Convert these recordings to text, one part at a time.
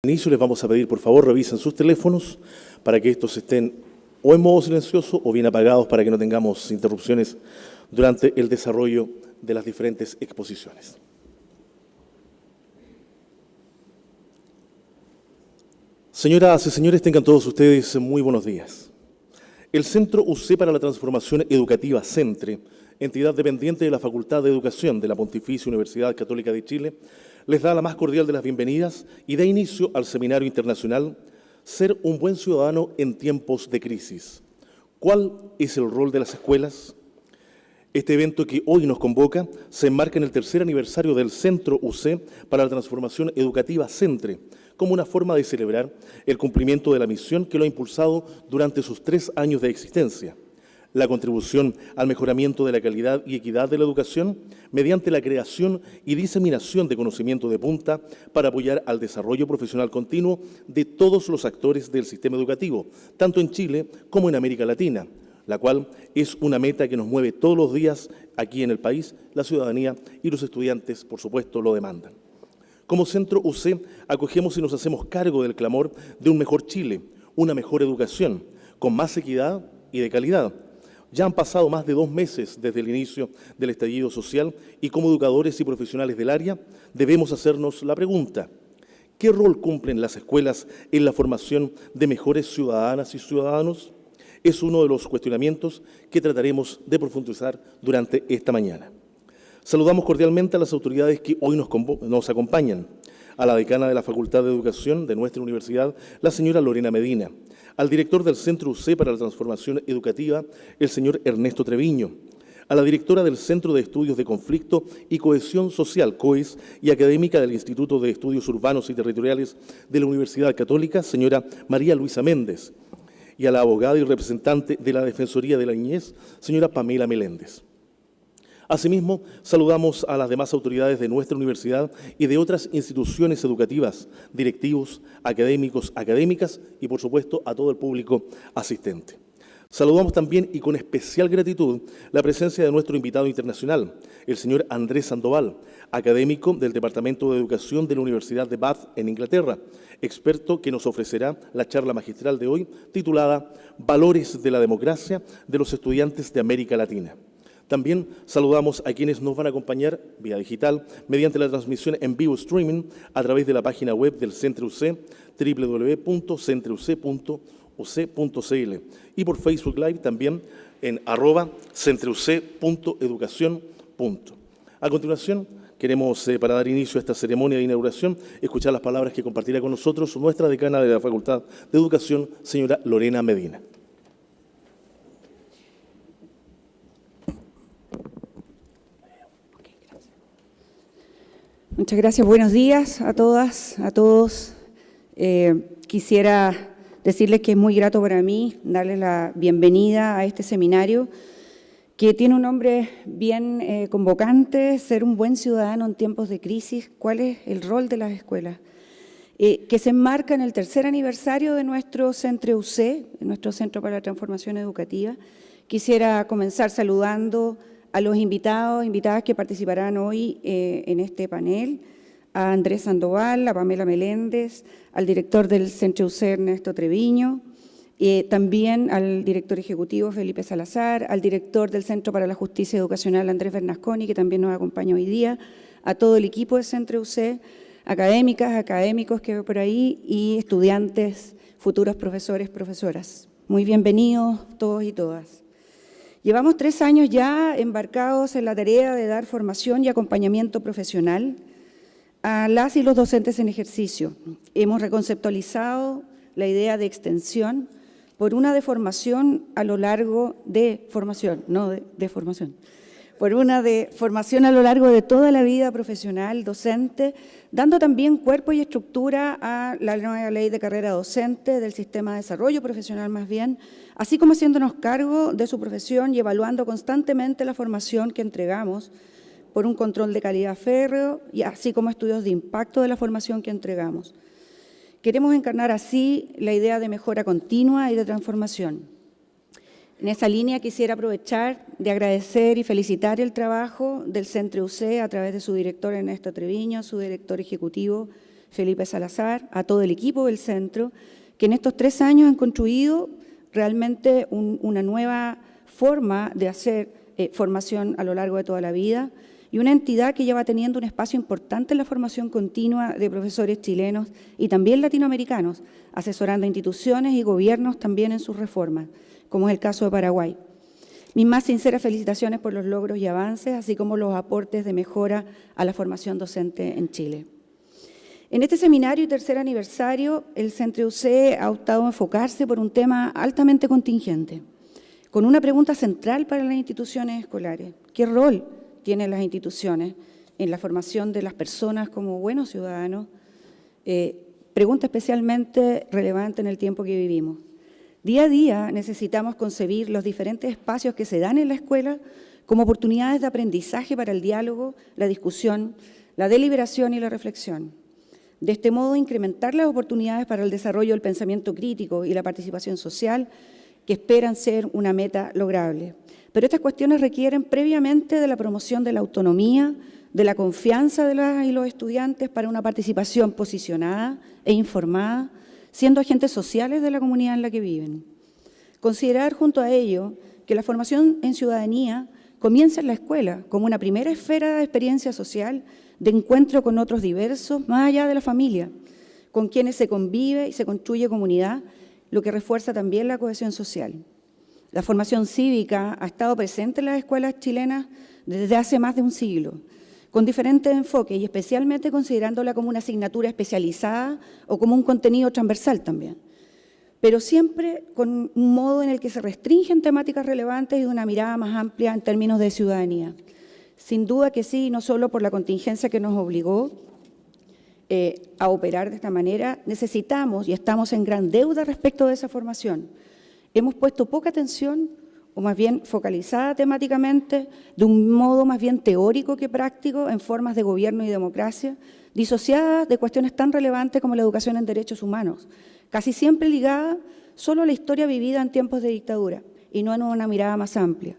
Inicio les vamos a pedir, por favor, revisen sus teléfonos para que estos estén o en modo silencioso o bien apagados para que no tengamos interrupciones durante el desarrollo de las diferentes exposiciones. Señoras y señores, tengan todos ustedes muy buenos días. El Centro UC para la Transformación Educativa, CENTRE, entidad dependiente de la Facultad de Educación de la Pontificia Universidad Católica de Chile, les da la más cordial de las bienvenidas y da inicio al seminario internacional Ser un buen ciudadano en tiempos de crisis. ¿Cuál es el rol de las escuelas? Este evento que hoy nos convoca se enmarca en el tercer aniversario del Centro UC para la Transformación Educativa, CENTRE, como una forma de celebrar el cumplimiento de la misión que lo ha impulsado durante sus 3 años de existencia: la contribución al mejoramiento de la calidad y equidad de la educación mediante la creación y diseminación de conocimiento de punta para apoyar al desarrollo profesional continuo de todos los actores del sistema educativo, tanto en Chile como en América Latina, la cual es una meta que nos mueve todos los días aquí en el país. La ciudadanía y los estudiantes, por supuesto, lo demandan. Como Centro UC, acogemos y nos hacemos cargo del clamor de un mejor Chile, una mejor educación, con más equidad y de calidad. Ya han pasado más de 2 meses desde el inicio del estallido social y como educadores y profesionales del área debemos hacernos la pregunta: ¿qué rol cumplen las escuelas en la formación de mejores ciudadanas y ciudadanos? Es uno de los cuestionamientos que trataremos de profundizar durante esta mañana. Saludamos cordialmente a las autoridades que hoy nos acompañan: a la decana de la Facultad de Educación de nuestra universidad, la señora Lorena Medina; al director del Centro UC para la Transformación Educativa, el señor Ernesto Treviño; a la directora del Centro de Estudios de Conflicto y Cohesión Social, COES, y académica del Instituto de Estudios Urbanos y Territoriales de la Universidad Católica, señora María Luisa Méndez; y a la abogada y representante de la Defensoría de la Niñez, señora Pamela Meléndez. Asimismo, saludamos a las demás autoridades de nuestra universidad y de otras instituciones educativas, directivos, académicos, académicas y, por supuesto, a todo el público asistente. Saludamos también y con especial gratitud la presencia de nuestro invitado internacional, el señor Andrés Sandoval, académico del Departamento de Educación de la Universidad de Bath en Inglaterra, experto que nos ofrecerá la charla magistral de hoy titulada Valores de la Democracia de los Estudiantes de América Latina. También saludamos a quienes nos van a acompañar vía digital mediante la transmisión en vivo streaming a través de la página web del Centro UC, www.centrouc.uc.cl, y por Facebook Live también en @centrouc.educación. A continuación, queremos, para dar inicio a esta ceremonia de inauguración, escuchar las palabras que compartirá con nosotros nuestra decana de la Facultad de Educación, señora Lorena Medina. Muchas gracias. Buenos días a todas, a todos. Quisiera decirles que es muy grato para mí darles la bienvenida a este seminario que tiene un nombre bien convocante: ser un buen ciudadano en tiempos de crisis. ¿Cuál es el rol de las escuelas? que se enmarca en el tercer aniversario de nuestro Centro UC, nuestro Centro para la Transformación Educativa. Quisiera comenzar saludando a los invitados, invitadas que participarán hoy en este panel, a Andrés Sandoval, a Pamela Meléndez, al director del Centro UC, Ernesto Treviño, también al director ejecutivo Felipe Salazar, al director del Centro para la Justicia Educacional Andrés Bernasconi, que también nos acompaña hoy día, a todo el equipo del Centro UC, académicas, académicos que veo por ahí y estudiantes, futuros profesores, profesoras. Muy bienvenidos todos y todas. Llevamos 3 años ya embarcados en la tarea de dar formación y acompañamiento profesional a las y los docentes en ejercicio. Hemos reconceptualizado la idea de extensión por una de formación a lo largo de formación, no de formación, por una de formación a lo largo de toda la vida profesional docente, dando también cuerpo y estructura a la nueva ley de carrera docente, del sistema de desarrollo profesional más bien, así como haciéndonos cargo de su profesión y evaluando constantemente la formación que entregamos por un control de calidad férreo, y así como estudios de impacto de la formación que entregamos. Queremos encarnar así la idea de mejora continua y de transformación. En esa línea quisiera aprovechar de agradecer y felicitar el trabajo del Centro UC a través de su director Ernesto Treviño, su director ejecutivo Felipe Salazar, a todo el equipo del centro, que en estos 3 años han construido realmente una nueva forma de hacer formación a lo largo de toda la vida y una entidad que ya va teniendo un espacio importante en la formación continua de profesores chilenos y también latinoamericanos, asesorando a instituciones y gobiernos también en sus reformas, como es el caso de Paraguay. Mis más sinceras felicitaciones por los logros y avances, así como los aportes de mejora a la formación docente en Chile. En este seminario y tercer aniversario, el Centro UC ha optado a enfocarse por un tema altamente contingente, con una pregunta central para las instituciones escolares. ¿Qué rol tienen las instituciones en la formación de las personas como buenos ciudadanos? Pregunta especialmente relevante en el tiempo que vivimos. Día a día necesitamos concebir los diferentes espacios que se dan en la escuela como oportunidades de aprendizaje para el diálogo, la discusión, la deliberación y la reflexión. De este modo, incrementar las oportunidades para el desarrollo del pensamiento crítico y la participación social, que esperan ser una meta lograble. Pero estas cuestiones requieren previamente de la promoción de la autonomía, de la confianza de las y los estudiantes para una participación posicionada e informada, siendo agentes sociales de la comunidad en la que viven. Considerar junto a ello que la formación en ciudadanía comienza en la escuela como una primera esfera de experiencia social, de encuentro con otros diversos, más allá de la familia, con quienes se convive y se construye comunidad, lo que refuerza también la cohesión social. La formación cívica ha estado presente en las escuelas chilenas desde hace más de un siglo, con diferentes enfoques y especialmente considerándola como una asignatura especializada o como un contenido transversal también, pero siempre con un modo en el que se restringen temáticas relevantes y de una mirada más amplia en términos de ciudadanía. Sin duda que sí, no solo por la contingencia que nos obligó a operar de esta manera, necesitamos y estamos en gran deuda respecto de esa formación. Hemos puesto poca atención, o más bien focalizada temáticamente, de un modo más bien teórico que práctico, en formas de gobierno y democracia, disociadas de cuestiones tan relevantes como la educación en derechos humanos, casi siempre ligada solo a la historia vivida en tiempos de dictadura y no en una mirada más amplia.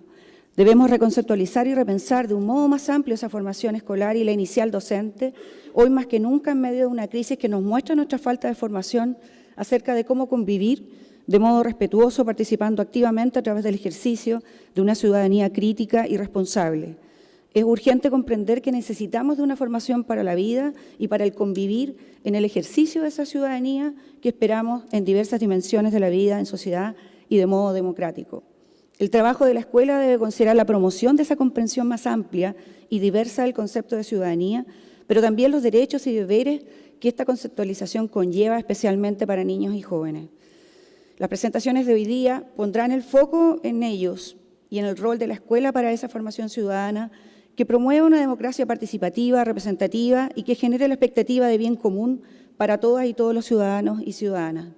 Debemos reconceptualizar y repensar de un modo más amplio esa formación escolar y la inicial docente, hoy más que nunca en medio de una crisis que nos muestra nuestra falta de formación acerca de cómo convivir de modo respetuoso, participando activamente a través del ejercicio de una ciudadanía crítica y responsable. Es urgente comprender que necesitamos de una formación para la vida y para el convivir en el ejercicio de esa ciudadanía que esperamos en diversas dimensiones de la vida en sociedad y de modo democrático. El trabajo de la escuela debe considerar la promoción de esa comprensión más amplia y diversa del concepto de ciudadanía, pero también los derechos y deberes que esta conceptualización conlleva, especialmente para niños y jóvenes. Las presentaciones de hoy día pondrán el foco en ellos y en el rol de la escuela para esa formación ciudadana que promueva una democracia participativa, representativa y que genere la expectativa de bien común para todas y todos los ciudadanos y ciudadanas.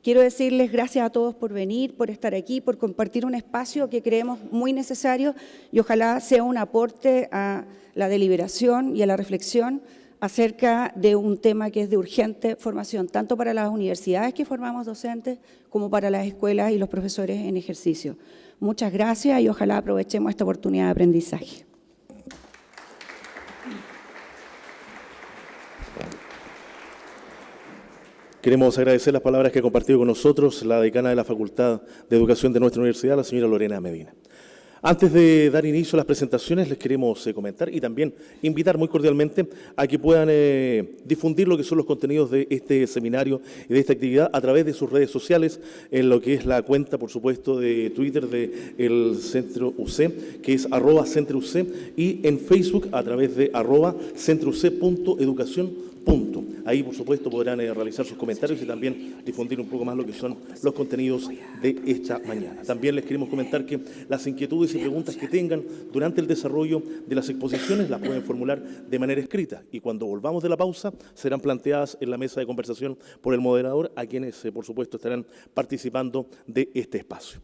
Quiero decirles gracias a todos por venir, por estar aquí, por compartir un espacio que creemos muy necesario y ojalá sea un aporte a la deliberación y a la reflexión acerca de un tema que es de urgente formación, tanto para las universidades que formamos docentes como para las escuelas y los profesores en ejercicio. Muchas gracias y ojalá aprovechemos esta oportunidad de aprendizaje. Queremos agradecer las palabras que ha compartido con nosotros la decana de la Facultad de Educación de nuestra universidad, la señora Lorena Medina. Antes de dar inicio a las presentaciones, les queremos comentar y también invitar muy cordialmente a que puedan difundir lo que son los contenidos de este seminario y de esta actividad a través de sus redes sociales, en lo que es la cuenta, por supuesto, de Twitter del Centro UC, que es @CentroUC, y en Facebook a través de @centrouc.educación. Ahí, por supuesto, podrán realizar sus comentarios y también difundir un poco más lo que son los contenidos de esta mañana. También les queremos comentar que las inquietudes y preguntas que tengan durante el desarrollo de las exposiciones las pueden formular de manera escrita y cuando volvamos de la pausa serán planteadas en la mesa de conversación por el moderador, a quienes, por supuesto, estarán participando de este espacio.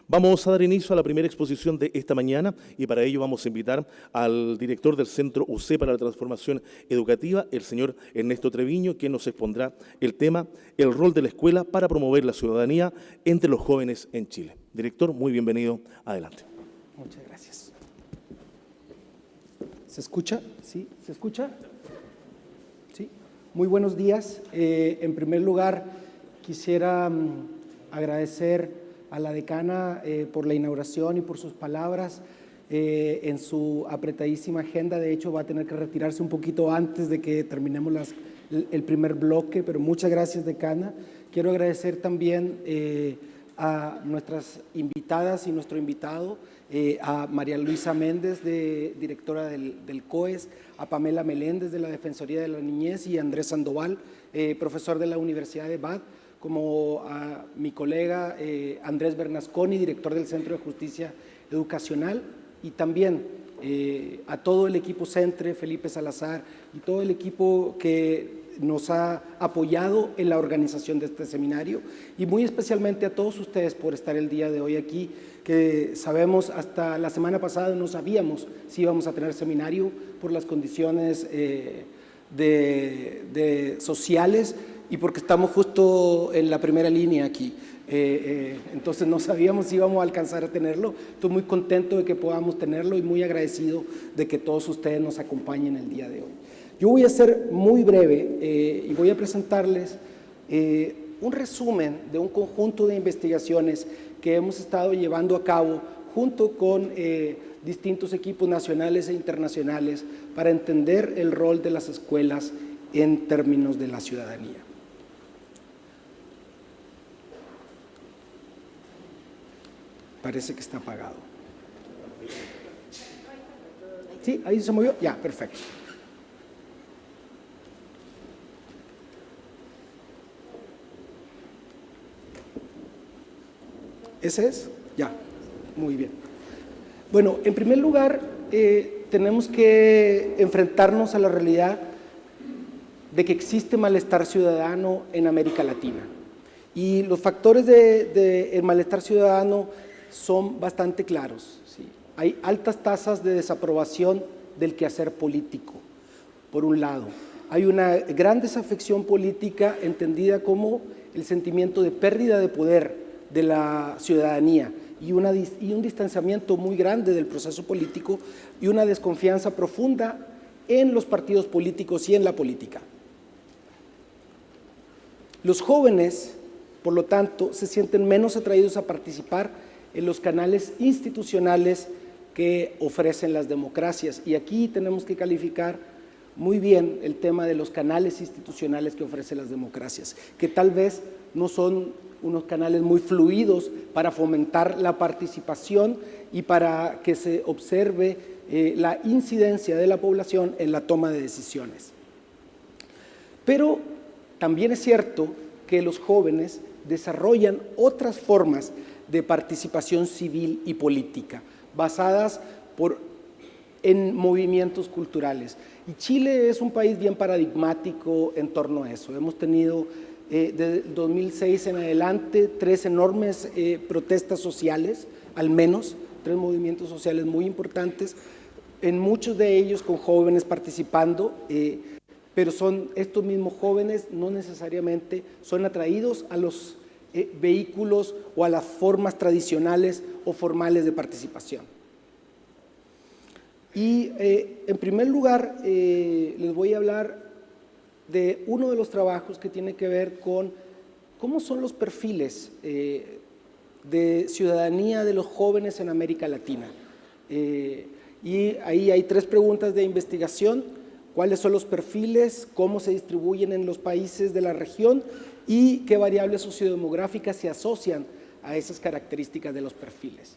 Vamos a dar inicio a la primera exposición de esta mañana y para ello vamos a invitar al director del Centro UC para la Transformación Educativa, el señor Ernesto Treviño, quien nos expondrá el tema El rol de la escuela para promover la ciudadanía entre los jóvenes en Chile. Director, muy bienvenido. Adelante. Muchas gracias. ¿Se escucha? ¿Sí? ¿Se escucha? Sí. Muy buenos días. En primer lugar, quisiera agradecer a la decana por la inauguración y por sus palabras en su apretadísima agenda. De hecho, va a tener que retirarse un poquito antes de que terminemos el primer bloque, pero muchas gracias, decana. Quiero agradecer también a nuestras invitadas y nuestro invitado, a María Luisa Méndez, directora del COES, a Pamela Meléndez, de la Defensoría de la Niñez, y a Andrés Sandoval, profesor de la Universidad de Bath, como a mi colega Andrés Bernasconi, director del Centro de Justicia Educacional, y también a todo el equipo CENTRE, Felipe Salazar, y todo el equipo que nos ha apoyado en la organización de este seminario, y muy especialmente a todos ustedes por estar el día de hoy aquí, que sabemos hasta la semana pasada no sabíamos si íbamos a tener seminario por las condiciones sociales, y porque estamos justo en la primera línea aquí. Entonces no sabíamos si íbamos a alcanzar a tenerlo. Estoy muy contento de que podamos tenerlo y muy agradecido de que todos ustedes nos acompañen el día de hoy. Yo voy a ser muy breve y voy a presentarles un resumen de un conjunto de investigaciones que hemos estado llevando a cabo junto con distintos equipos nacionales e internacionales para entender el rol de las escuelas en términos de la ciudadanía. Parece que está apagado. ¿Sí? ¿Ahí se movió? Ya, perfecto. ¿Ese es? Ya, muy bien. Bueno, en primer lugar, tenemos que enfrentarnos a la realidad de que existe malestar ciudadano en América Latina. Y los factores del malestar ciudadano son bastante claros, ¿sí? Hay altas tasas de desaprobación del quehacer político, por un lado. Hay una gran desafección política entendida como el sentimiento de pérdida de poder de la ciudadanía y un distanciamiento muy grande del proceso político y una desconfianza profunda en los partidos políticos y en la política. Los jóvenes, por lo tanto, se sienten menos atraídos a participar en los canales institucionales que ofrecen las democracias. Y aquí tenemos que calificar muy bien el tema de los canales institucionales que ofrecen las democracias, que tal vez no son unos canales muy fluidos para fomentar la participación y para que se observe la incidencia de la población en la toma de decisiones. Pero también es cierto que los jóvenes desarrollan otras formas de participación civil y política, basadas en movimientos culturales. Y Chile es un país bien paradigmático en torno a eso. Hemos tenido desde 2006 en adelante 3 enormes protestas sociales, al menos 3 movimientos sociales muy importantes, en muchos de ellos con jóvenes participando, pero estos mismos jóvenes no necesariamente son atraídos a los vehículos o a las formas tradicionales o formales de participación. Y en primer lugar les voy a hablar de uno de los trabajos que tiene que ver con cómo son los perfiles de ciudadanía de los jóvenes en América Latina. Y ahí hay 3 preguntas de investigación: cuáles son los perfiles, cómo se distribuyen en los países de la región y qué variables sociodemográficas se asocian a esas características de los perfiles.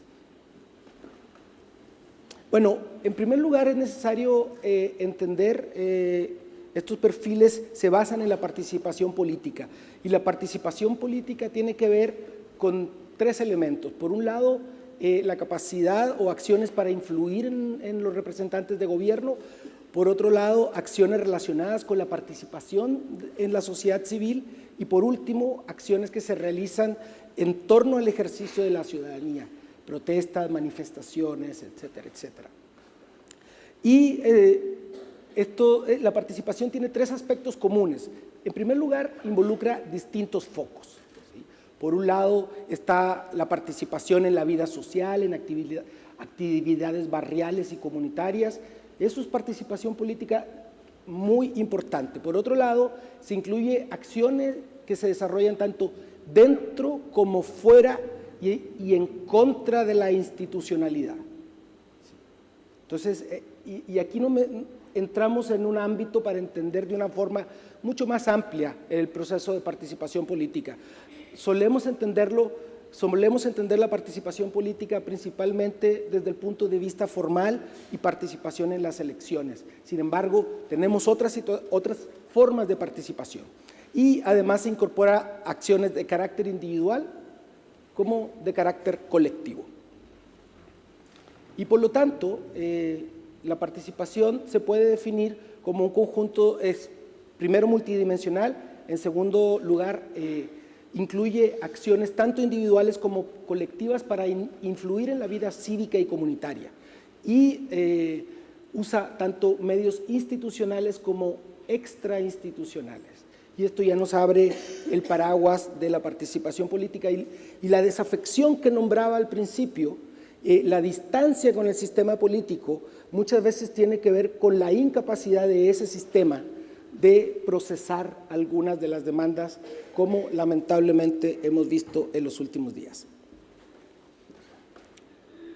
Bueno, en primer lugar es necesario entender estos perfiles se basan en la participación política, y la participación política tiene que ver con 3 elementos. Por un lado, la capacidad o acciones para influir en los representantes de gobierno. Por otro lado, acciones relacionadas con la participación en la sociedad civil. Y por último, acciones que se realizan en torno al ejercicio de la ciudadanía, protestas, manifestaciones, etcétera, etcétera. Y la participación tiene 3 aspectos comunes. En primer lugar, involucra distintos focos, ¿sí? Por un lado está la participación en la vida social, en actividades barriales y comunitarias. Eso es participación política muy importante. Por otro lado, se incluye acciones que se desarrollan tanto dentro como fuera y en contra de la institucionalidad. Entonces, y aquí entramos en un ámbito para entender de una forma mucho más amplia el proceso de participación política. Solemos entender la participación política principalmente desde el punto de vista formal y participación en las elecciones. Sin embargo, tenemos otras formas de participación. Y además se incorpora acciones de carácter individual como de carácter colectivo. Y por lo tanto, la participación se puede definir como un conjunto, primero multidimensional, en segundo lugar, incluye acciones tanto individuales como colectivas para influir en la vida cívica y comunitaria, y usa tanto medios institucionales como extrainstitucionales. Y esto ya nos abre el paraguas de la participación política y la desafección que nombraba al principio. La distancia con el sistema político muchas veces tiene que ver con la incapacidad de ese sistema de procesar algunas de las demandas, como lamentablemente hemos visto en los últimos días.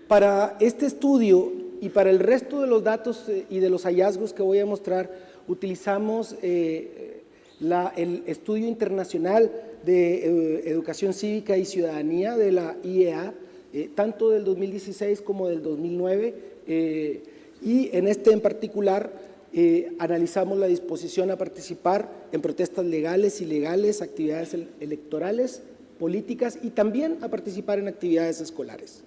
Para este estudio y para el resto de los datos y de los hallazgos que voy a mostrar, utilizamos el estudio internacional de educación cívica y ciudadanía de la IEA, tanto del 2016 como del 2009, y en este en particular analizamos la disposición a participar en protestas legales, ilegales, actividades electorales, políticas y también a participar en actividades escolares.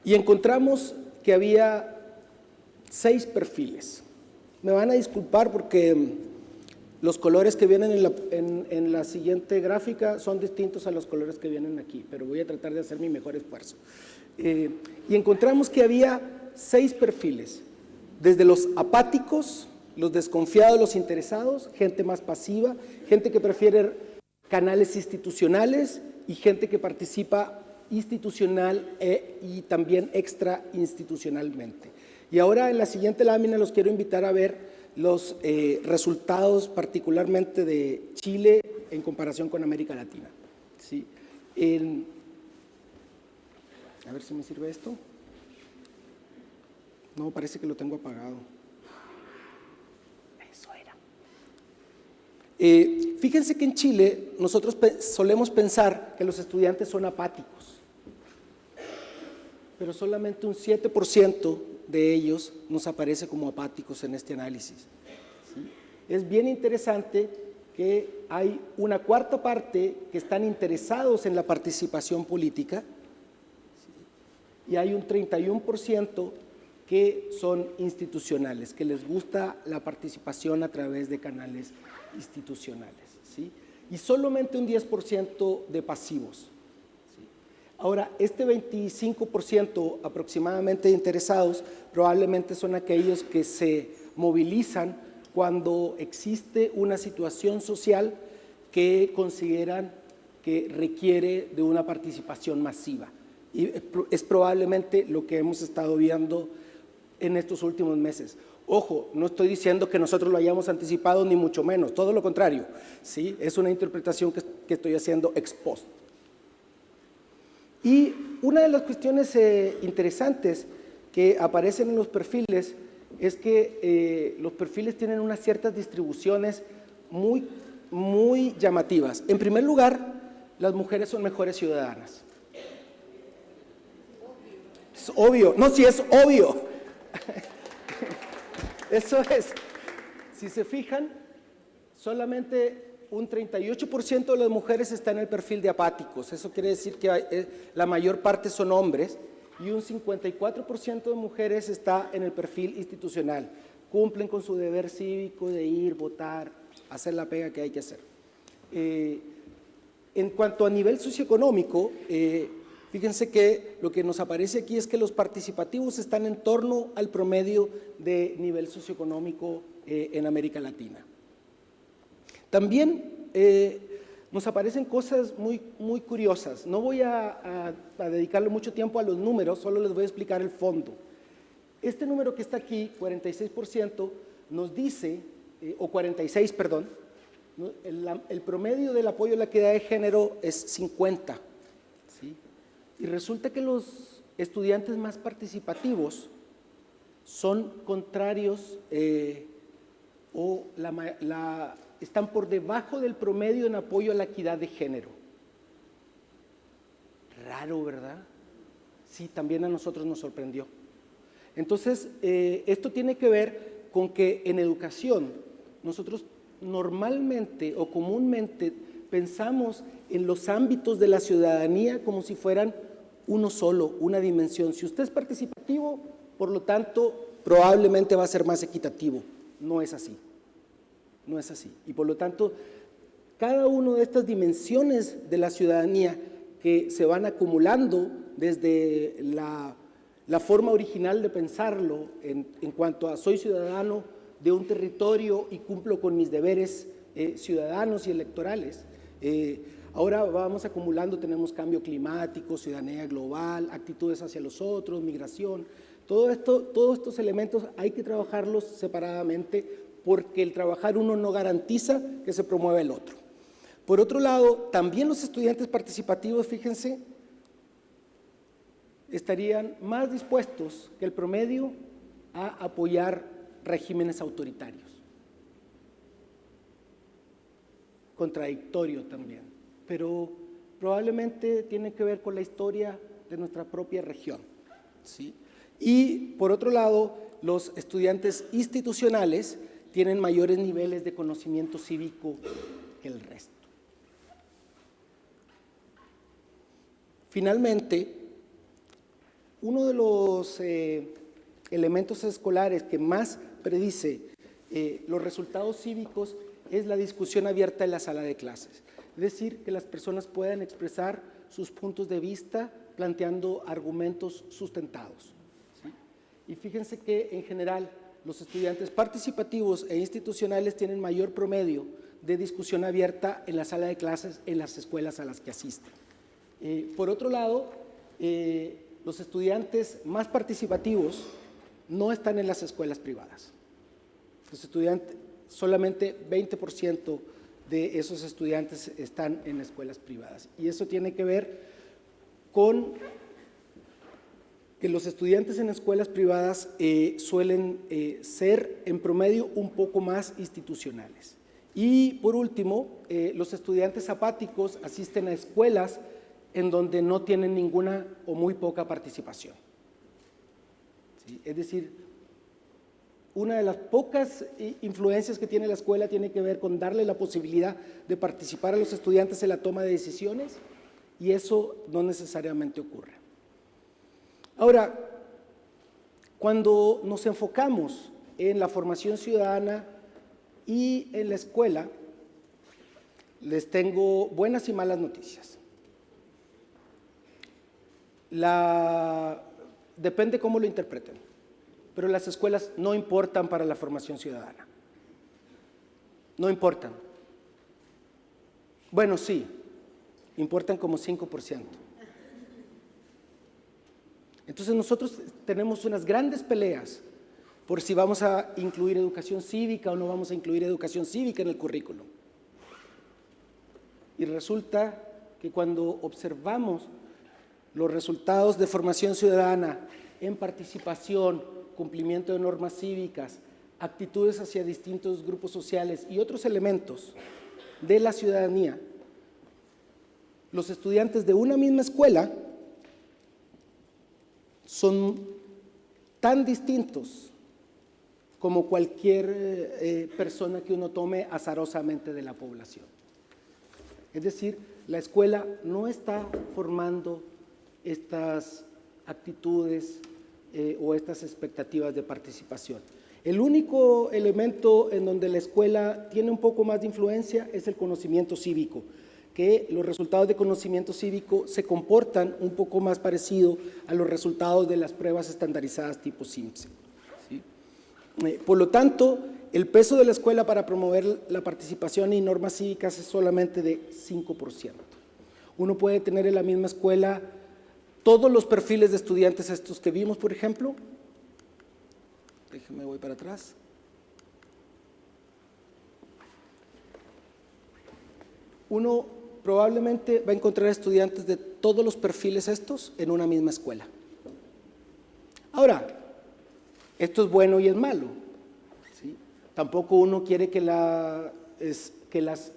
Y encontramos que había 6 perfiles. Me van a disculpar porque los colores que vienen en la siguiente gráfica son distintos a los colores que vienen aquí, pero voy a tratar de hacer mi mejor esfuerzo. Y encontramos que había 6 perfiles, desde los apáticos, los desconfiados, los interesados, gente más pasiva, gente que prefiere canales institucionales y gente que participa institucional y también extrainstitucionalmente. Y ahora en la siguiente lámina los quiero invitar a ver los resultados particularmente de Chile en comparación con América Latina. ¿Sí? A ver si me sirve esto. No, parece que lo tengo apagado. Eso era. Fíjense que en Chile nosotros solemos pensar que los estudiantes son apáticos, pero solamente un 7% de ellos nos aparece como apáticos en este análisis. ¿Sí? Es bien interesante que hay una cuarta parte que están interesados en la participación política, ¿sí? Y hay un 31% que son institucionales, que les gusta la participación a través de canales institucionales, ¿sí? Y solamente un 10% de pasivos. Ahora, este 25% aproximadamente de interesados probablemente son aquellos que se movilizan cuando existe una situación social que consideran que requiere de una participación masiva. Y es probablemente lo que hemos estado viendo en estos últimos meses. Ojo, no estoy diciendo que nosotros lo hayamos anticipado, ni mucho menos, todo lo contrario, ¿sí? Es una interpretación que estoy haciendo ex post. Y una de las cuestiones interesantes que aparecen en los perfiles es que los perfiles tienen unas ciertas distribuciones muy llamativas. En primer lugar, las mujeres son mejores ciudadanas. Es obvio, no, sí es obvio. Eso es. Si se fijan, solamente un 38% de las mujeres está en el perfil de apáticos. Eso quiere decir que la mayor parte son hombres, y un 54% de mujeres está en el perfil institucional. Cumplen con su deber cívico de ir, votar, hacer la pega que hay que hacer. En cuanto a nivel socioeconómico, fíjense que lo que nos aparece aquí es que los participativos están en torno al promedio de nivel socioeconómico en América Latina. También nos aparecen cosas muy curiosas. No voy a dedicarle mucho tiempo a los números, solo les voy a explicar el fondo. Este número que está aquí, 46%, nos dice, o 46, perdón, ¿no? El promedio del apoyo a la equidad de género es 50, ¿sí? Y resulta que los estudiantes más participativos son contrarios o están por debajo del promedio en apoyo a la equidad de género. Raro, ¿verdad? Sí, también a nosotros nos sorprendió. Entonces, esto tiene que ver con que en educación nosotros normalmente o comúnmente pensamos en los ámbitos de la ciudadanía como si fueran uno solo, una dimensión. Si usted es participativo, por lo tanto, probablemente va a ser más equitativo. No es así. No es así. Y por lo tanto, cada una de estas dimensiones de la ciudadanía que se van acumulando desde la forma original de pensarlo en cuanto a soy ciudadano de un territorio y cumplo con mis deberes ciudadanos y electorales, ahora vamos acumulando, tenemos cambio climático, ciudadanía global, actitudes hacia los otros, migración, todos estos elementos hay que trabajarlos separadamente porque el trabajar uno no garantiza que se promueva el otro. Por otro lado, también los estudiantes participativos, fíjense, estarían más dispuestos que el promedio a apoyar regímenes autoritarios. Contradictorio también, pero probablemente tiene que ver con la historia de nuestra propia región, ¿sí? Y por otro lado, los estudiantes institucionales tienen mayores niveles de conocimiento cívico que el resto. Finalmente, uno de los elementos escolares que más predice los resultados cívicos es la discusión abierta en la sala de clases. Es decir, que las personas puedan expresar sus puntos de vista planteando argumentos sustentados, ¿sí? Y fíjense que en general los estudiantes participativos e institucionales tienen mayor promedio de discusión abierta en la sala de clases en las escuelas a las que asisten. Por otro lado, los estudiantes más participativos no están en las escuelas privadas. Los estudiantes, solamente 20% de esos estudiantes están en escuelas privadas. Y eso tiene que ver con que los estudiantes en escuelas privadas suelen ser en promedio un poco más institucionales. Y por último, los estudiantes apáticos asisten a escuelas en donde no tienen ninguna o muy poca participación, ¿sí? Es decir, una de las pocas influencias que tiene la escuela tiene que ver con darle la posibilidad de participar a los estudiantes en la toma de decisiones, y eso no necesariamente ocurre. Ahora, cuando nos enfocamos en la formación ciudadana y en la escuela, les tengo buenas y malas noticias. Depende cómo lo interpreten, pero las escuelas no importan para la formación ciudadana. No importan. Bueno, sí, importan como 5%. Entonces nosotros tenemos unas grandes peleas por si vamos a incluir educación cívica o no vamos a incluir educación cívica en el currículo. Y resulta que cuando observamos los resultados de formación ciudadana en participación, cumplimiento de normas cívicas, actitudes hacia distintos grupos sociales y otros elementos de la ciudadanía, los estudiantes de una misma escuela son tan distintos como cualquier persona que uno tome azarosamente de la población. Es decir, la escuela no está formando estas actitudes o estas expectativas de participación. El único elemento en donde la escuela tiene un poco más de influencia es el conocimiento cívico, que los resultados de conocimiento cívico se comportan un poco más parecido a los resultados de las pruebas estandarizadas tipo SIMSE. ¿Sí? Por lo tanto, el peso de la escuela para promover la participación y normas cívicas es solamente de 5%. Uno puede tener en la misma escuela todos los perfiles de estudiantes estos que vimos, por ejemplo. Déjeme, voy para atrás. Uno probablemente va a encontrar estudiantes de todos los perfiles estos en una misma escuela. Ahora, esto es bueno y es malo, ¿sí? Tampoco uno quiere que las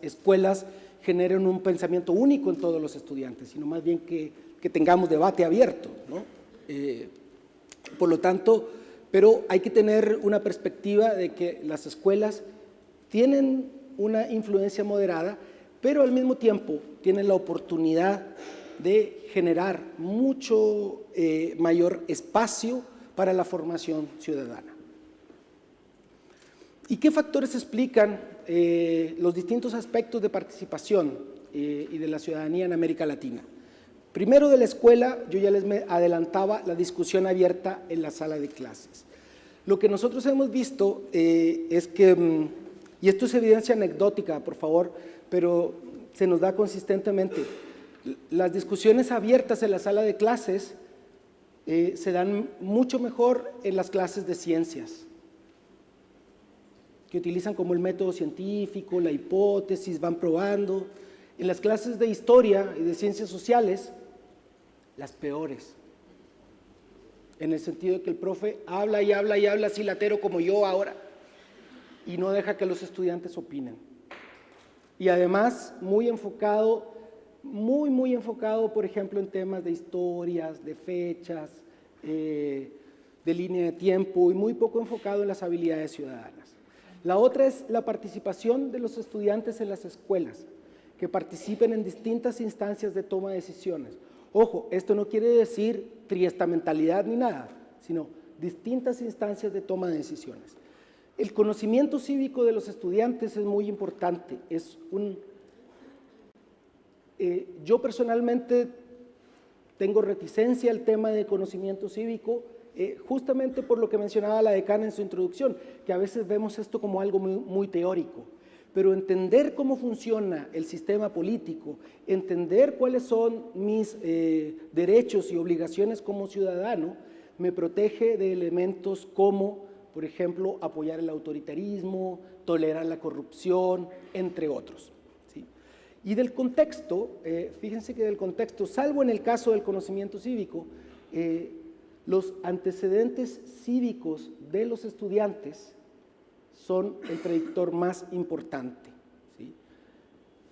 escuelas generen un pensamiento único en todos los estudiantes, sino más bien que tengamos debate abierto, ¿no? Por lo tanto, pero hay que tener una perspectiva de que las escuelas tienen una influencia moderada, pero al mismo tiempo tienen la oportunidad de generar mucho mayor espacio para la formación ciudadana. ¿Y qué factores explican los distintos aspectos de participación y de la ciudadanía en América Latina? Primero, de la escuela, yo ya les adelantaba la discusión abierta en la sala de clases. Lo que nosotros hemos visto es que, y esto es evidencia anecdótica, por favor, pero se nos da consistentemente, las discusiones abiertas en la sala de clases se dan mucho mejor en las clases de ciencias, que utilizan como el método científico, la hipótesis, van probando. En las clases de historia y de ciencias sociales, las peores, en el sentido de que el profe habla y habla y habla así latero como yo ahora y no deja que los estudiantes opinen. Y además muy enfocado, muy enfocado, por ejemplo, en temas de historias, de fechas, de línea de tiempo y muy poco enfocado en las habilidades ciudadanas. La otra es la participación de los estudiantes en las escuelas, que participen en distintas instancias de toma de decisiones. Ojo, esto no quiere decir triestamentalidad ni nada, sino distintas instancias de toma de decisiones. El conocimiento cívico de los estudiantes es muy importante. Yo personalmente tengo reticencia al tema de conocimiento cívico, justamente por lo que mencionaba la decana en su introducción, que a veces vemos esto como algo muy teórico. Pero entender cómo funciona el sistema político, entender cuáles son mis derechos y obligaciones como ciudadano, me protege de elementos como, por ejemplo, apoyar el autoritarismo, tolerar la corrupción, entre otros. ¿Sí? Y del contexto, fíjense que del contexto, salvo en el caso del conocimiento cívico, los antecedentes cívicos de los estudiantes son el predictor más importante, ¿sí?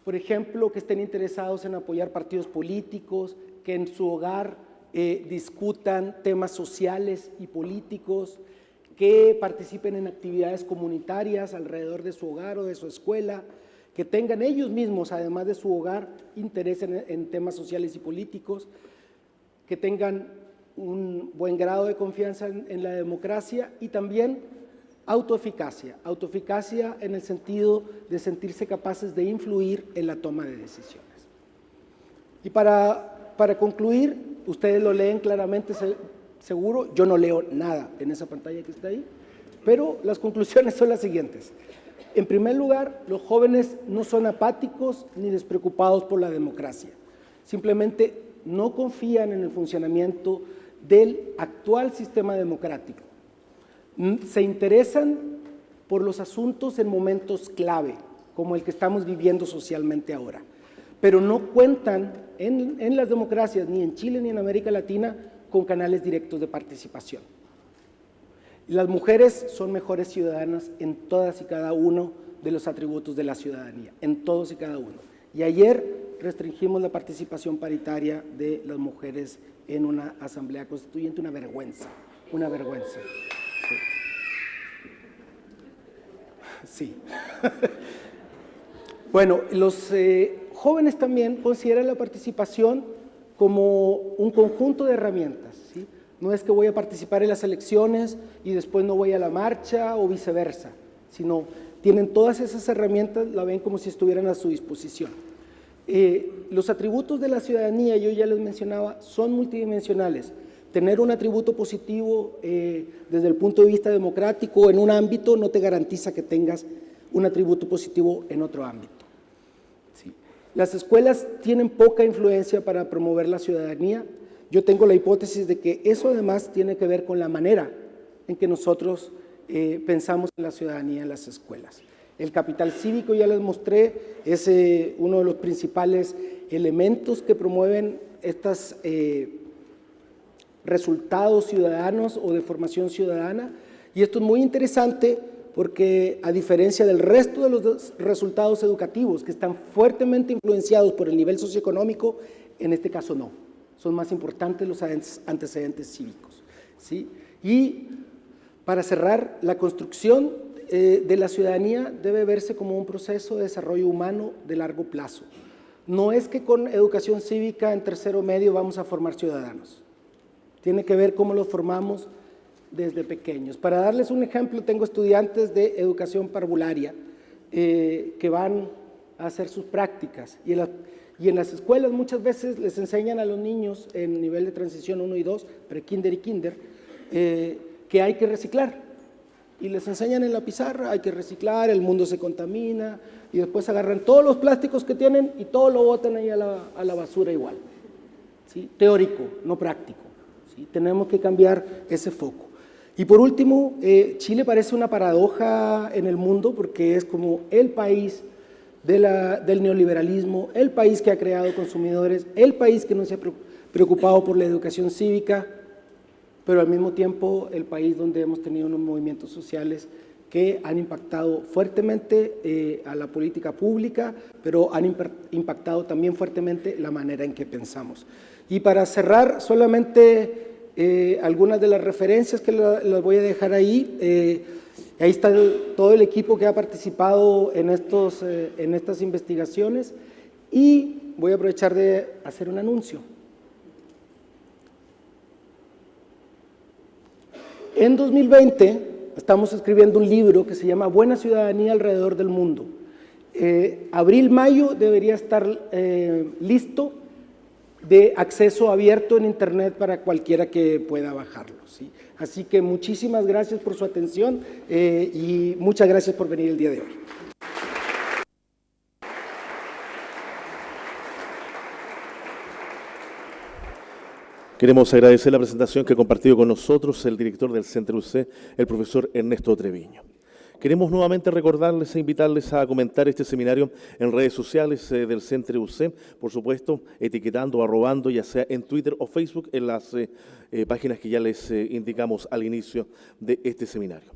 Por ejemplo, que estén interesados en apoyar partidos políticos, que en su hogar discutan temas sociales y políticos, que participen en actividades comunitarias alrededor de su hogar o de su escuela, que tengan ellos mismos, además de su hogar, interés en temas sociales y políticos, que tengan un buen grado de confianza en la democracia y también autoeficacia en el sentido de sentirse capaces de influir en la toma de decisiones. Y para concluir, ustedes lo leen claramente, seguro, yo no leo nada en esa pantalla que está ahí, pero las conclusiones son las siguientes. En primer lugar, los jóvenes no son apáticos ni despreocupados por la democracia. Simplemente no confían en el funcionamiento del actual sistema democrático. Se interesan por los asuntos en momentos clave, como el que estamos viviendo socialmente ahora. Pero no cuentan en las democracias, ni en Chile ni en América Latina, con canales directos de participación. Las mujeres son mejores ciudadanas en todas y cada uno de los atributos de la ciudadanía, en todos y cada uno. Y ayer restringimos la participación paritaria de las mujeres en una asamblea constituyente, una vergüenza, una vergüenza. Sí. Bueno, los jóvenes también consideran la participación como un conjunto de herramientas, ¿sí? No es que voy a participar en las elecciones y después no voy a la marcha o viceversa, sino tienen todas esas herramientas, la ven como si estuvieran a su disposición. Los atributos de la ciudadanía, yo ya les mencionaba, son multidimensionales. Tener un atributo positivo desde el punto de vista democrático en un ámbito no te garantiza que tengas un atributo positivo en otro ámbito. Sí. Las escuelas tienen poca influencia para promover la ciudadanía. Yo tengo la hipótesis de que eso además tiene que ver con la manera en que nosotros pensamos en la ciudadanía en las escuelas. El capital cívico, ya les mostré, es uno de los principales elementos que promueven estos resultados ciudadanos o de formación ciudadana. Y esto es muy interesante porque, a diferencia del resto de los resultados educativos que están fuertemente influenciados por el nivel socioeconómico, en este caso no. Son más importantes los antecedentes cívicos, ¿sí? Y para cerrar, la construcción de la ciudadanía debe verse como un proceso de desarrollo humano de largo plazo. No es que con educación cívica en tercero medio vamos a formar ciudadanos. Tiene que ver cómo los formamos desde pequeños. Para darles un ejemplo, tengo estudiantes de educación parvularia que van a hacer sus prácticas y en las escuelas muchas veces les enseñan a los niños en nivel de transición 1 y 2, pre-kinder y kinder, que hay que reciclar. Y les enseñan en la pizarra, hay que reciclar, el mundo se contamina, y después agarran todos los plásticos que tienen y todo lo botan ahí a la basura igual. ¿Sí? Teórico, no práctico. ¿Sí? Tenemos que cambiar ese foco. Y por último, Chile parece una paradoja en el mundo porque es como el país del neoliberalismo, el país que ha creado consumidores, el país que no se ha preocupado por la educación cívica, pero al mismo tiempo el país donde hemos tenido unos movimientos sociales que han impactado fuertemente a la política pública, pero han impactado también fuertemente la manera en que pensamos. Y para cerrar, solamente algunas de las referencias que las voy a dejar ahí. Ahí está todo el equipo que ha participado en estas investigaciones, y voy a aprovechar de hacer un anuncio. En 2020 estamos escribiendo un libro que se llama Buena Ciudadanía alrededor del mundo. Abril-mayo debería estar listo, de acceso abierto en internet para cualquiera que pueda bajarlo, ¿sí? Así que muchísimas gracias por su atención y muchas gracias por venir el día de hoy. Queremos agradecer la presentación que ha compartido con nosotros el director del Centro UC, el profesor Ernesto Treviño. Queremos nuevamente recordarles e invitarles a comentar este seminario en redes sociales del Centro UC, por supuesto, etiquetando, arrobando, ya sea en Twitter o Facebook, en las páginas que ya les indicamos al inicio de este seminario.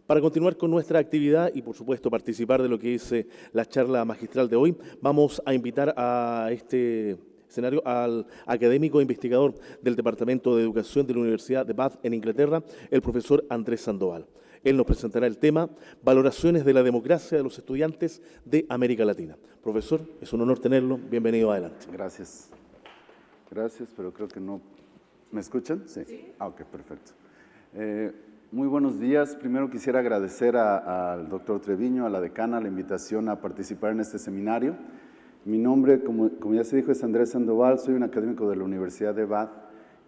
Para continuar con nuestra actividad y, por supuesto, participar de lo que es la charla magistral de hoy, vamos a invitar a este escenario al académico e investigador del Departamento de Educación de la Universidad de Bath en Inglaterra, el profesor Andrés Sandoval. Él nos presentará el tema Valoraciones de la democracia de los estudiantes de América Latina. Profesor, es un honor tenerlo. Bienvenido, adelante. Gracias. Gracias, pero creo que no. ¿Me escuchan? Sí. Ah, ok, perfecto. Muy buenos días. Primero quisiera agradecer al doctor Treviño, a la decana, la invitación a participar en este seminario. Mi nombre, como ya se dijo, es Andrés Sandoval. Soy un académico de la Universidad de Bath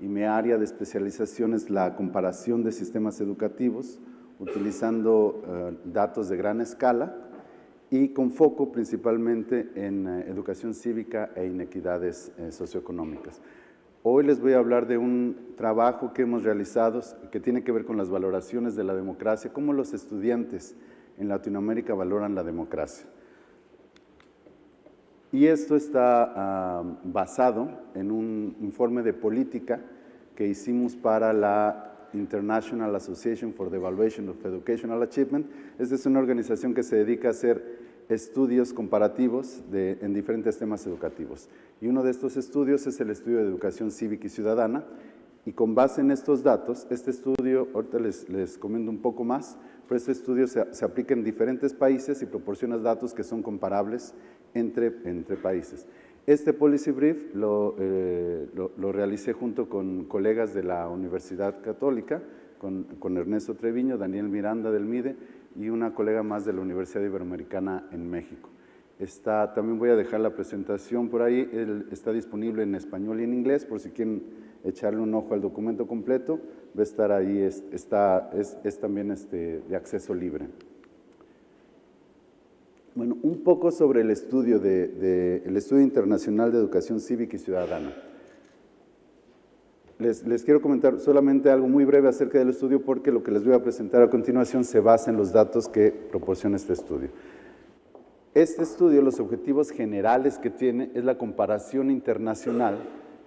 y mi área de especialización es la comparación de sistemas educativos, utilizando datos de gran escala y con foco principalmente en educación cívica e inequidades socioeconómicas. Hoy les voy a hablar de un trabajo que hemos realizado que tiene que ver con las valoraciones de la democracia, cómo los estudiantes en Latinoamérica valoran la democracia. Y esto está basado en un informe de política que hicimos para la International Association for the Evaluation of Educational Achievement. Esta es una organización que se dedica a hacer estudios comparativos en diferentes temas educativos. Y uno de estos estudios es el estudio de educación cívica y ciudadana. Y con base en estos datos, este estudio, ahorita les comento un poco más, pero este estudio se aplica en diferentes países y proporciona datos que son comparables entre países. Este Policy Brief lo realicé junto con colegas de la Universidad Católica, con Ernesto Treviño, Daniel Miranda del MIDE y una colega más de la Universidad Iberoamericana en México. También voy a dejar la presentación por ahí, está disponible en español y en inglés, por si quieren echarle un ojo al documento completo, va a estar ahí, es también de acceso libre. Bueno, un poco sobre el estudio, el estudio internacional de educación cívica y ciudadana. Les quiero comentar solamente algo muy breve acerca del estudio porque lo que les voy a presentar a continuación se basa en los datos que proporciona este estudio. Este estudio, los objetivos generales que tiene es la comparación internacional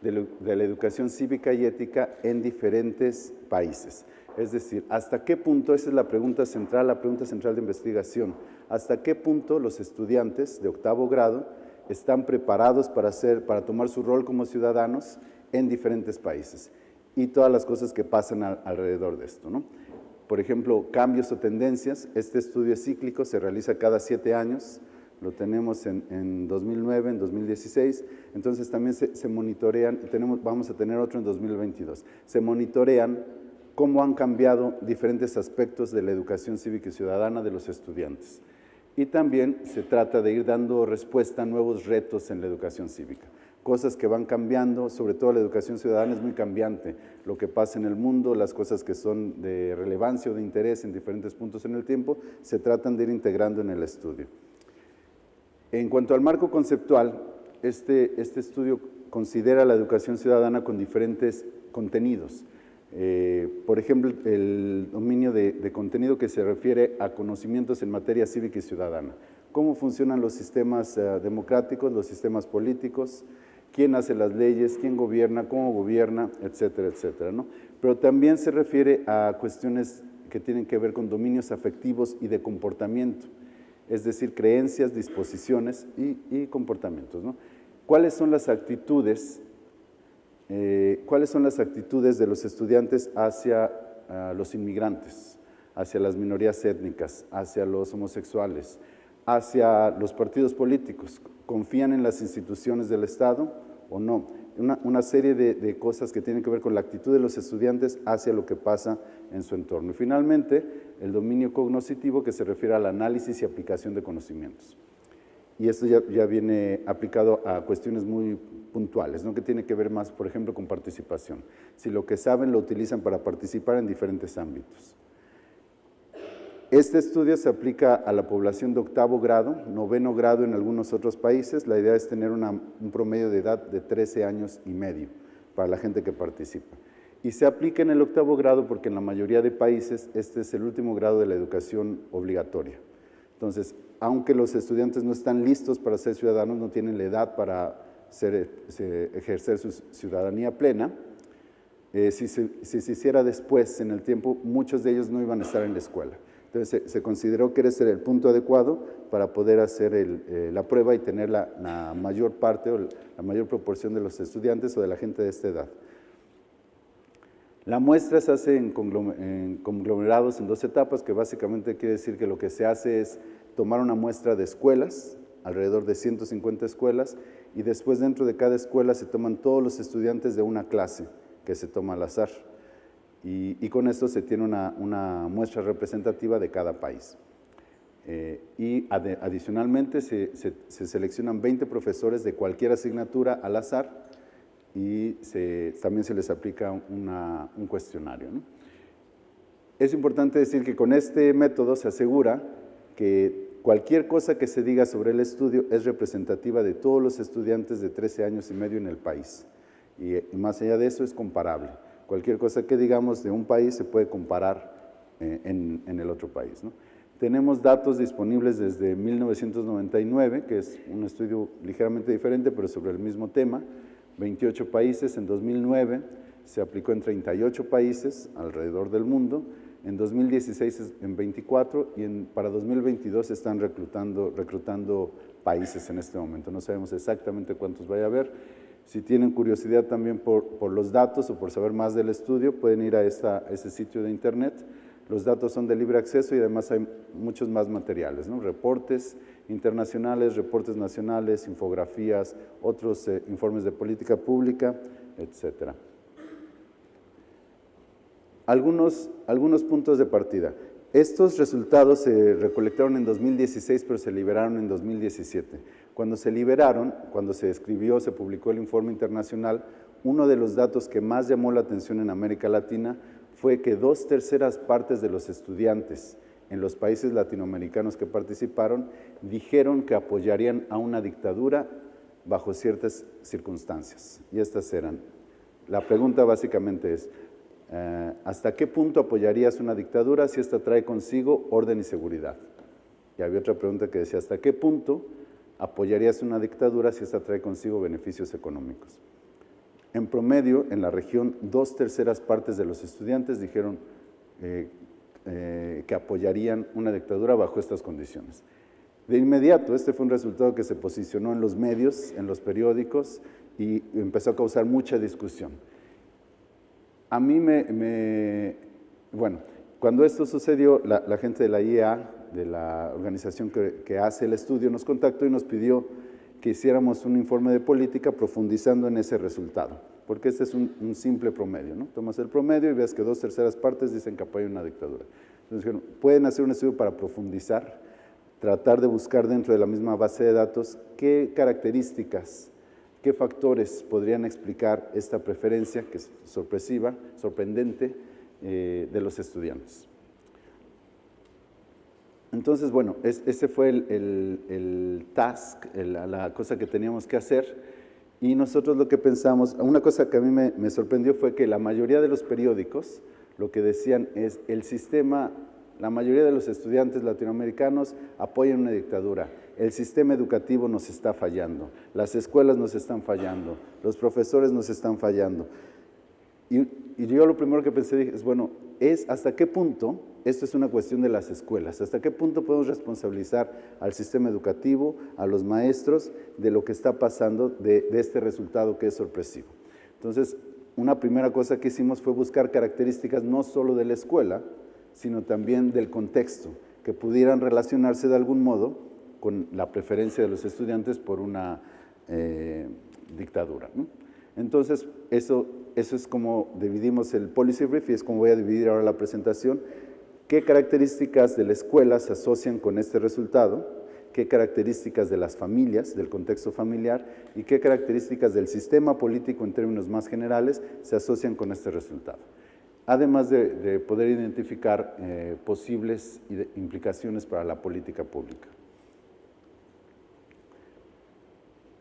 de la educación cívica y ética en diferentes países. Es decir, ¿hasta qué punto? Esa es la pregunta central de investigación. ¿Hasta qué punto los estudiantes de octavo grado están preparados para tomar su rol como ciudadanos en diferentes países? Y todas las cosas que pasan alrededor de esto, ¿no? Por ejemplo, cambios o tendencias. Este estudio es cíclico, se realiza cada 7 años. Lo tenemos en 2009, en 2016, entonces también se monitorean, vamos a tener otro en 2022. Se monitorean cómo han cambiado diferentes aspectos de la educación cívica y ciudadana de los estudiantes. Y también se trata de ir dando respuesta a nuevos retos en la educación cívica. Cosas que van cambiando, sobre todo la educación ciudadana es muy cambiante. Lo que pasa en el mundo, las cosas que son de relevancia o de interés en diferentes puntos en el tiempo, se tratan de ir integrando en el estudio. En cuanto al marco conceptual, este estudio considera la educación ciudadana con diferentes contenidos. Por ejemplo, el dominio de contenido que se refiere a conocimientos en materia cívica y ciudadana. Cómo funcionan los sistemas democráticos, los sistemas políticos, quién hace las leyes, quién gobierna, cómo gobierna, etcétera, etcétera, ¿no? Pero también se refiere a cuestiones que tienen que ver con dominios afectivos y de comportamiento. Es decir, creencias, disposiciones y comportamientos, ¿no? ¿Cuáles son las actitudes de los estudiantes hacia los inmigrantes, hacia las minorías étnicas, hacia los homosexuales, hacia los partidos políticos? ¿Confían en las instituciones del Estado o no? Una serie de cosas que tienen que ver con la actitud de los estudiantes hacia lo que pasa en su entorno. Y finalmente, el dominio cognoscitivo, que se refiere al análisis y aplicación de conocimientos. Y esto ya viene aplicado a cuestiones muy puntuales, ¿no? Que tiene que ver más, por ejemplo, con participación. Si lo que saben lo utilizan para participar en diferentes ámbitos. Este estudio se aplica a la población de octavo grado, noveno grado en algunos otros países. La idea es tener un promedio de edad de 13 años y medio para la gente que participa. Y se aplica en el octavo grado porque en la mayoría de países este es el último grado de la educación obligatoria. Entonces, aunque los estudiantes no están listos para ser ciudadanos, no tienen la edad para ejercer su ciudadanía plena, si se hiciera después en el tiempo, muchos de ellos no iban a estar en la escuela. Entonces se consideró que ese era el punto adecuado para poder hacer la prueba y tener la mayor parte o la mayor proporción de los estudiantes o de la gente de esta edad. La muestra se hace en conglomerados en 2 etapas, que básicamente quiere decir que lo que se hace es tomar una muestra de escuelas, alrededor de 150 escuelas, y después dentro de cada escuela se toman todos los estudiantes de una clase que se toma al azar. Y con esto se tiene una muestra representativa de cada país. Adicionalmente se seleccionan 20 profesores de cualquier asignatura al azar y también se les aplica un cuestionario, ¿no? Es importante decir que con este método se asegura que cualquier cosa que se diga sobre el estudio es representativa de todos los estudiantes de 13 años y medio en el país. Y más allá de eso es comparable. Cualquier cosa que digamos de un país se puede comparar en el otro país, ¿no? Tenemos datos disponibles desde 1999, que es un estudio ligeramente diferente, pero sobre el mismo tema, 28 países. En 2009 se aplicó en 38 países alrededor del mundo, en 2016 en 24 y para 2022 se están reclutando países en este momento. No sabemos exactamente cuántos vaya a haber. Si tienen curiosidad también por los datos o por saber más del estudio, pueden ir a ese sitio de internet. Los datos son de libre acceso y además hay muchos más materiales, ¿no? Reportes internacionales, reportes nacionales, infografías, otros informes de política pública, etc. Algunos puntos de partida. Estos resultados se recolectaron en 2016, pero se liberaron en 2017. Cuando se liberaron, cuando se escribió, se publicó el informe internacional, uno de los datos que más llamó la atención en América Latina fue que 2/3 partes de los estudiantes en los países latinoamericanos que participaron dijeron que apoyarían a una dictadura bajo ciertas circunstancias. Y estas eran. La pregunta básicamente es, ¿hasta qué punto apoyarías una dictadura si esta trae consigo orden y seguridad? Y había otra pregunta que decía, ¿hasta qué punto apoyarías una dictadura si esta trae consigo beneficios económicos? En promedio, en la región, 2/3 partes de los estudiantes dijeron que apoyarían una dictadura bajo estas condiciones. De inmediato, este fue un resultado que se posicionó en los medios, en los periódicos, y empezó a causar mucha discusión. A mí bueno, cuando esto sucedió, la gente de la IEA, de la organización que hace el estudio, nos contactó y nos pidió que hiciéramos un informe de política profundizando en ese resultado, porque este es un simple promedio, ¿no? Tomas el promedio y ves que 2/3 partes dicen que apoyan una dictadura. Entonces dijeron, pueden hacer un estudio para profundizar, tratar de buscar dentro de la misma base de datos qué características, qué factores podrían explicar esta preferencia, que es sorpresiva, sorprendente, de los estudiantes. Entonces, bueno, ese fue el task, la cosa que teníamos que hacer, y nosotros lo que pensamos, una cosa que a mí me sorprendió fue que la mayoría de los periódicos lo que decían es el sistema, la mayoría de los estudiantes latinoamericanos apoyan una dictadura, el sistema educativo nos está fallando, las escuelas nos están fallando, los profesores nos están fallando. Y yo lo primero que pensé es, bueno, ¿hasta qué punto esto es una cuestión de las escuelas? ¿Hasta qué punto podemos responsabilizar al sistema educativo, a los maestros, de lo que está pasando, de este resultado que es sorpresivo? Entonces, una primera cosa que hicimos fue buscar características no solo de la escuela, sino también del contexto, que pudieran relacionarse de algún modo con la preferencia de los estudiantes por una dictadura, ¿no? Entonces, eso es como dividimos el policy brief y es como voy a dividir ahora la presentación. ¿Qué características de la escuela se asocian con este resultado? ¿Qué características de las familias, del contexto familiar? ¿Y qué características del sistema político en términos más generales se asocian con este resultado? Además de poder identificar posibles implicaciones para la política pública.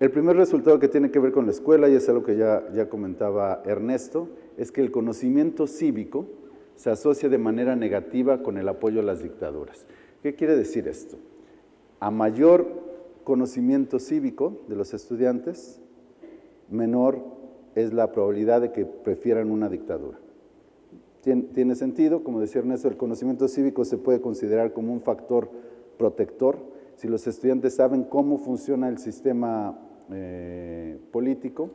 El primer resultado que tiene que ver con la escuela, y es algo que ya comentaba Ernesto, es que el conocimiento cívico se asocia de manera negativa con el apoyo a las dictaduras. ¿Qué quiere decir esto? A mayor conocimiento cívico de los estudiantes, menor es la probabilidad de que prefieran una dictadura. Tiene sentido, como decía Ernesto, el conocimiento cívico se puede considerar como un factor protector. Si los estudiantes saben cómo funciona el sistema político,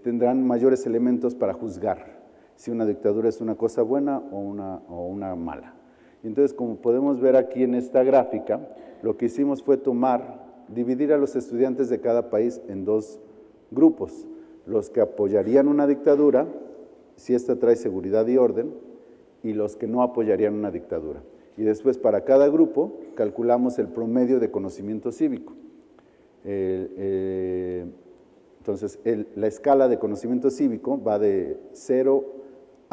tendrán mayores elementos para juzgar si una dictadura es una cosa buena o una mala. Entonces, como podemos ver aquí en esta gráfica, lo que hicimos fue dividir a los estudiantes de cada país en dos grupos. Los que apoyarían una dictadura, si esta trae seguridad y orden, y los que no apoyarían una dictadura. Y después, para cada grupo, calculamos el promedio de conocimiento cívico. Entonces, la escala de conocimiento cívico va de 0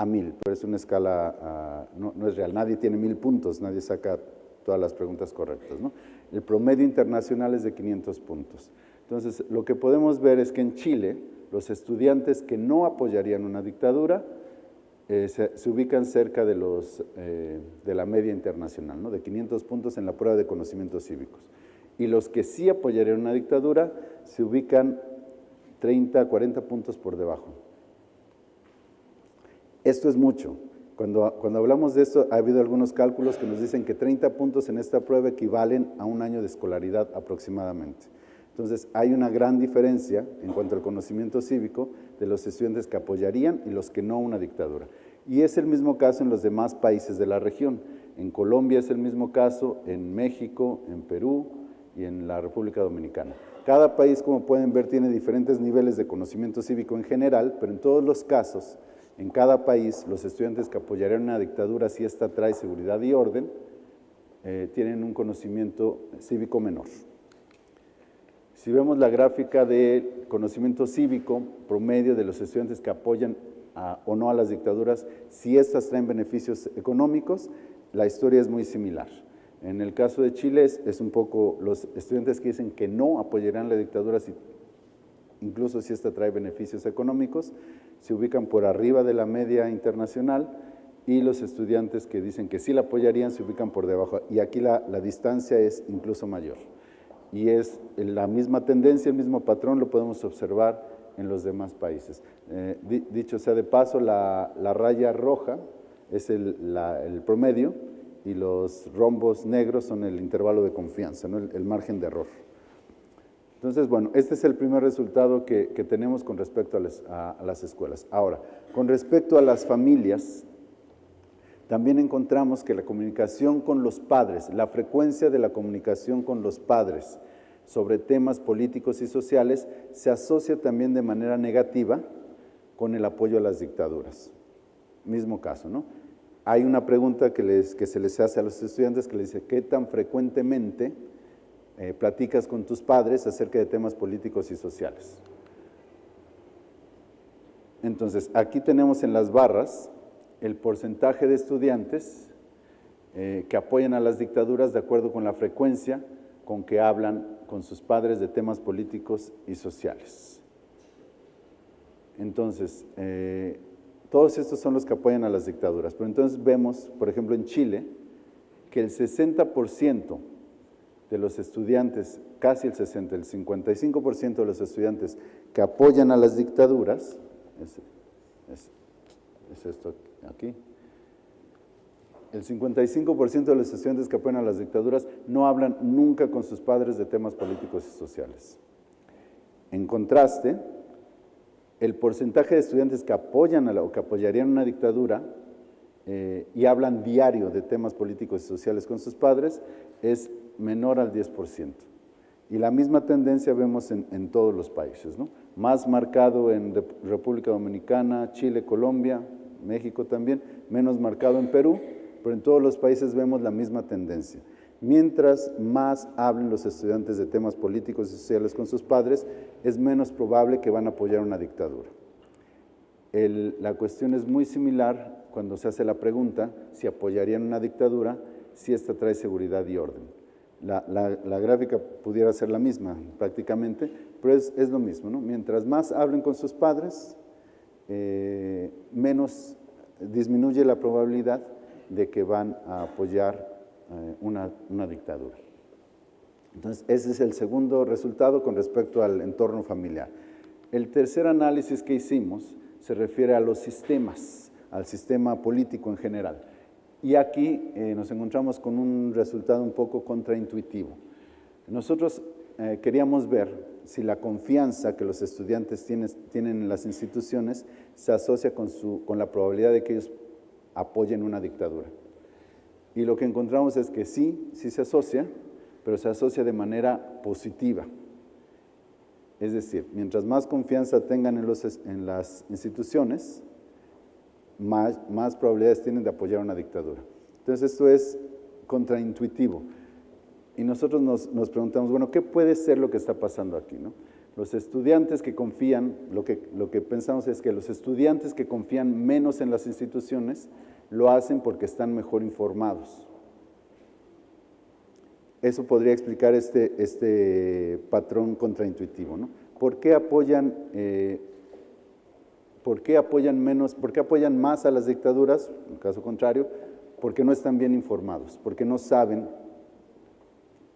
a 1000, pero es una escala, no es real. Nadie tiene 1000 puntos, nadie saca todas las preguntas correctas, ¿no? El promedio internacional es de 500 puntos. Entonces, lo que podemos ver es que en Chile, los estudiantes que no apoyarían una dictadura se ubican cerca de la media internacional, ¿no? De 500 puntos en la prueba de conocimientos cívicos. Y los que sí apoyarían una dictadura se ubican 30, 40 puntos por debajo. Esto es mucho. Cuando hablamos de esto, ha habido algunos cálculos que nos dicen que 30 puntos en esta prueba equivalen a un año de escolaridad aproximadamente. Entonces, hay una gran diferencia en cuanto al conocimiento cívico de los estudiantes que apoyarían y los que no una dictadura. Y es el mismo caso en los demás países de la región. En Colombia es el mismo caso, en México, en Perú y en la República Dominicana. Cada país, como pueden ver, tiene diferentes niveles de conocimiento cívico en general, pero en todos los casos, en cada país, los estudiantes que apoyarían una dictadura, si ésta trae seguridad y orden, tienen un conocimiento cívico menor. Si vemos la gráfica de conocimiento cívico promedio de los estudiantes que apoyan o no a las dictaduras, si estas traen beneficios económicos, la historia es muy similar. En el caso de Chile es un poco los estudiantes que dicen que no apoyarán la dictadura, incluso si esta trae beneficios económicos, se ubican por arriba de la media internacional, y los estudiantes que dicen que sí la apoyarían se ubican por debajo. Y aquí la distancia es incluso mayor. Y es la misma tendencia, el mismo patrón lo podemos observar en los demás países. Dicho sea de paso, la raya roja es el promedio y los rombos negros son el intervalo de confianza, ¿no? el margen de error. Entonces, bueno, este es el primer resultado que tenemos con respecto a las escuelas. Ahora, con respecto a las familias, también encontramos que la comunicación con los padres, la frecuencia de la comunicación con los padres sobre temas políticos y sociales se asocia también de manera negativa con el apoyo a las dictaduras. Mismo caso, ¿no? Hay una pregunta que se les hace a los estudiantes que les dice, ¿qué tan frecuentemente platicas con tus padres acerca de temas políticos y sociales? Entonces, aquí tenemos en las barras el porcentaje de estudiantes que apoyan a las dictaduras de acuerdo con la frecuencia con que hablan con sus padres de temas políticos y sociales. Entonces, todos estos son los que apoyan a las dictaduras. Pero entonces vemos, por ejemplo, en Chile, que el 60% de los estudiantes, casi el 60%, el 55% de los estudiantes que apoyan a las dictaduras, es esto aquí, el 55% de los estudiantes que apoyan a las dictaduras no hablan nunca con sus padres de temas políticos y sociales. En contraste, el porcentaje de estudiantes que apoyan o que apoyarían una dictadura y hablan diario de temas políticos y sociales con sus padres es menor al 10%. Y la misma tendencia vemos en todos los países, ¿no? Más marcado en República Dominicana, Chile, Colombia, México también, menos marcado en Perú, pero en todos los países vemos la misma tendencia. Mientras más hablen los estudiantes de temas políticos y sociales con sus padres, es menos probable que van a apoyar una dictadura. La cuestión es muy similar cuando se hace la pregunta si apoyarían una dictadura, si esta trae seguridad y orden. La gráfica pudiera ser la misma prácticamente, pero es lo mismo, ¿no? Mientras más hablen con sus padres, menos disminuye la probabilidad de que van a apoyar una dictadura. Entonces, ese es el segundo resultado con respecto al entorno familiar. El tercer análisis que hicimos se refiere a los sistemas, al sistema político en general. Y aquí nos encontramos con un resultado un poco contraintuitivo. Nosotros queríamos ver si la confianza que los estudiantes tienen en las instituciones se asocia con la probabilidad de que ellos apoyen una dictadura. Y lo que encontramos es que sí se asocia, pero se asocia de manera positiva. Es decir, mientras más confianza tengan en las instituciones, más probabilidades tienen de apoyar una dictadura. Entonces esto es contraintuitivo. Y nosotros nos preguntamos, bueno, ¿qué puede ser lo que está pasando aquí, ¿no? Los estudiantes que confían, lo que pensamos es que los estudiantes que confían menos en las instituciones lo hacen porque están mejor informados. Eso podría explicar este patrón contraintuitivo, ¿no? ¿Por qué apoyan más a las dictaduras? En caso contrario, porque no están bien informados, porque no saben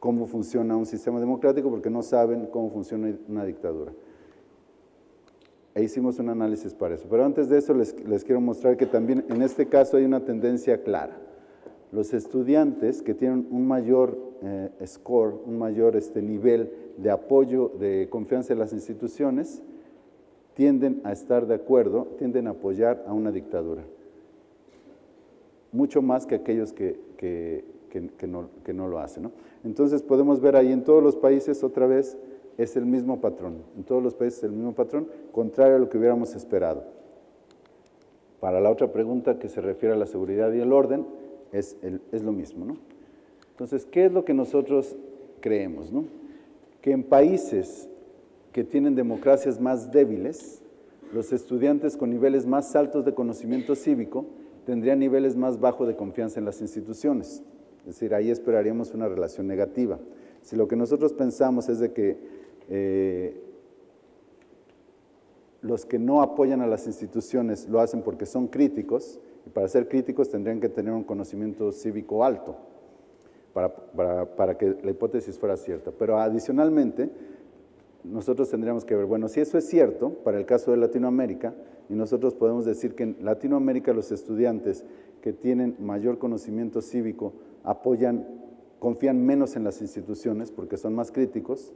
cómo funciona un sistema democrático, porque no saben cómo funciona una dictadura. E hicimos un análisis para eso. Pero antes de eso les quiero mostrar que también en este caso hay una tendencia clara. Los estudiantes que tienen un mayor score, un mayor nivel de apoyo, de confianza en las instituciones, tienden a estar de acuerdo, tienden a apoyar a una dictadura. Mucho más que aquellos que no lo hacen, ¿no? Entonces podemos ver ahí en todos los países otra vez es el mismo patrón, en todos los países es el mismo patrón, contrario a lo que hubiéramos esperado. Para la otra pregunta que se refiere a la seguridad y el orden, es lo mismo, ¿no? Entonces, ¿qué es lo que nosotros creemos, ¿no? Que en países que tienen democracias más débiles, los estudiantes con niveles más altos de conocimiento cívico tendrían niveles más bajos de confianza en las instituciones. Es decir, ahí esperaríamos una relación negativa. Si lo que nosotros pensamos es de que los que no apoyan a las instituciones lo hacen porque son críticos, y para ser críticos tendrían que tener un conocimiento cívico alto para que la hipótesis fuera cierta. Pero adicionalmente, nosotros tendríamos que ver, bueno, si eso es cierto para el caso de Latinoamérica, y nosotros podemos decir que en Latinoamérica los estudiantes que tienen mayor conocimiento cívico confían menos en las instituciones porque son más críticos.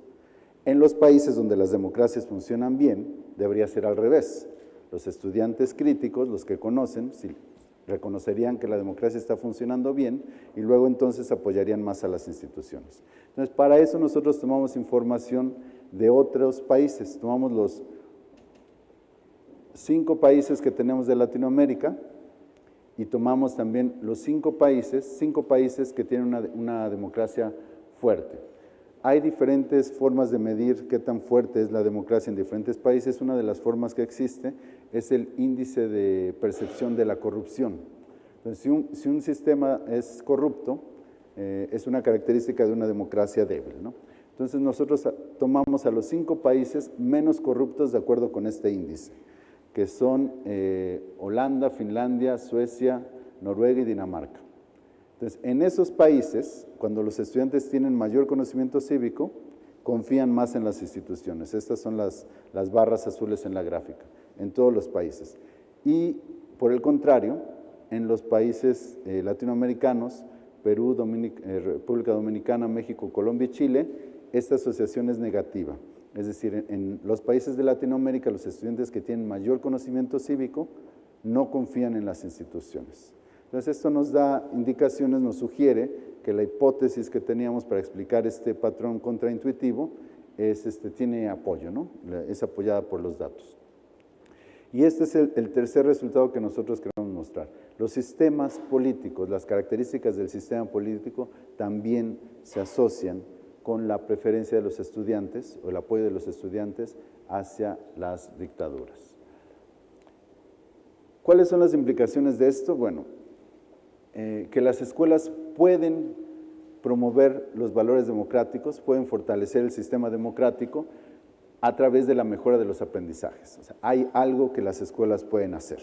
En los países donde las democracias funcionan bien, debería ser al revés. Los estudiantes críticos, los que conocen, reconocerían que la democracia está funcionando bien y luego entonces apoyarían más a las instituciones. Entonces, para eso nosotros tomamos información de otros países. Tomamos los 5 países que tenemos de Latinoamérica y tomamos también los 5 países que tienen una democracia fuerte. Hay diferentes formas de medir qué tan fuerte es la democracia en diferentes países. Una de las formas que existe es el índice de percepción de la corrupción. Entonces, si un sistema es corrupto, es una característica de una democracia débil, ¿no? Entonces, nosotros tomamos a los 5 países menos corruptos de acuerdo con este índice, que son Holanda, Finlandia, Suecia, Noruega y Dinamarca. Entonces, en esos países, cuando los estudiantes tienen mayor conocimiento cívico, confían más en las instituciones. Estas son las barras azules en la gráfica, en todos los países. Y, por el contrario, en los países latinoamericanos, Perú, República Dominicana, México, Colombia y Chile, esta asociación es negativa. Es decir, en los países de Latinoamérica, los estudiantes que tienen mayor conocimiento cívico no confían en las instituciones. Entonces, esto nos da indicaciones, nos sugiere que la hipótesis que teníamos para explicar este patrón contraintuitivo tiene apoyo, ¿no? Es apoyada por los datos. Y este es el tercer resultado que nosotros queremos mostrar. Los sistemas políticos, las características del sistema político también se asocian con la preferencia de los estudiantes o el apoyo de los estudiantes hacia las dictaduras. ¿Cuáles son las implicaciones de esto? Bueno, que las escuelas pueden promover los valores democráticos, pueden fortalecer el sistema democrático a través de la mejora de los aprendizajes. O sea, hay algo que las escuelas pueden hacer.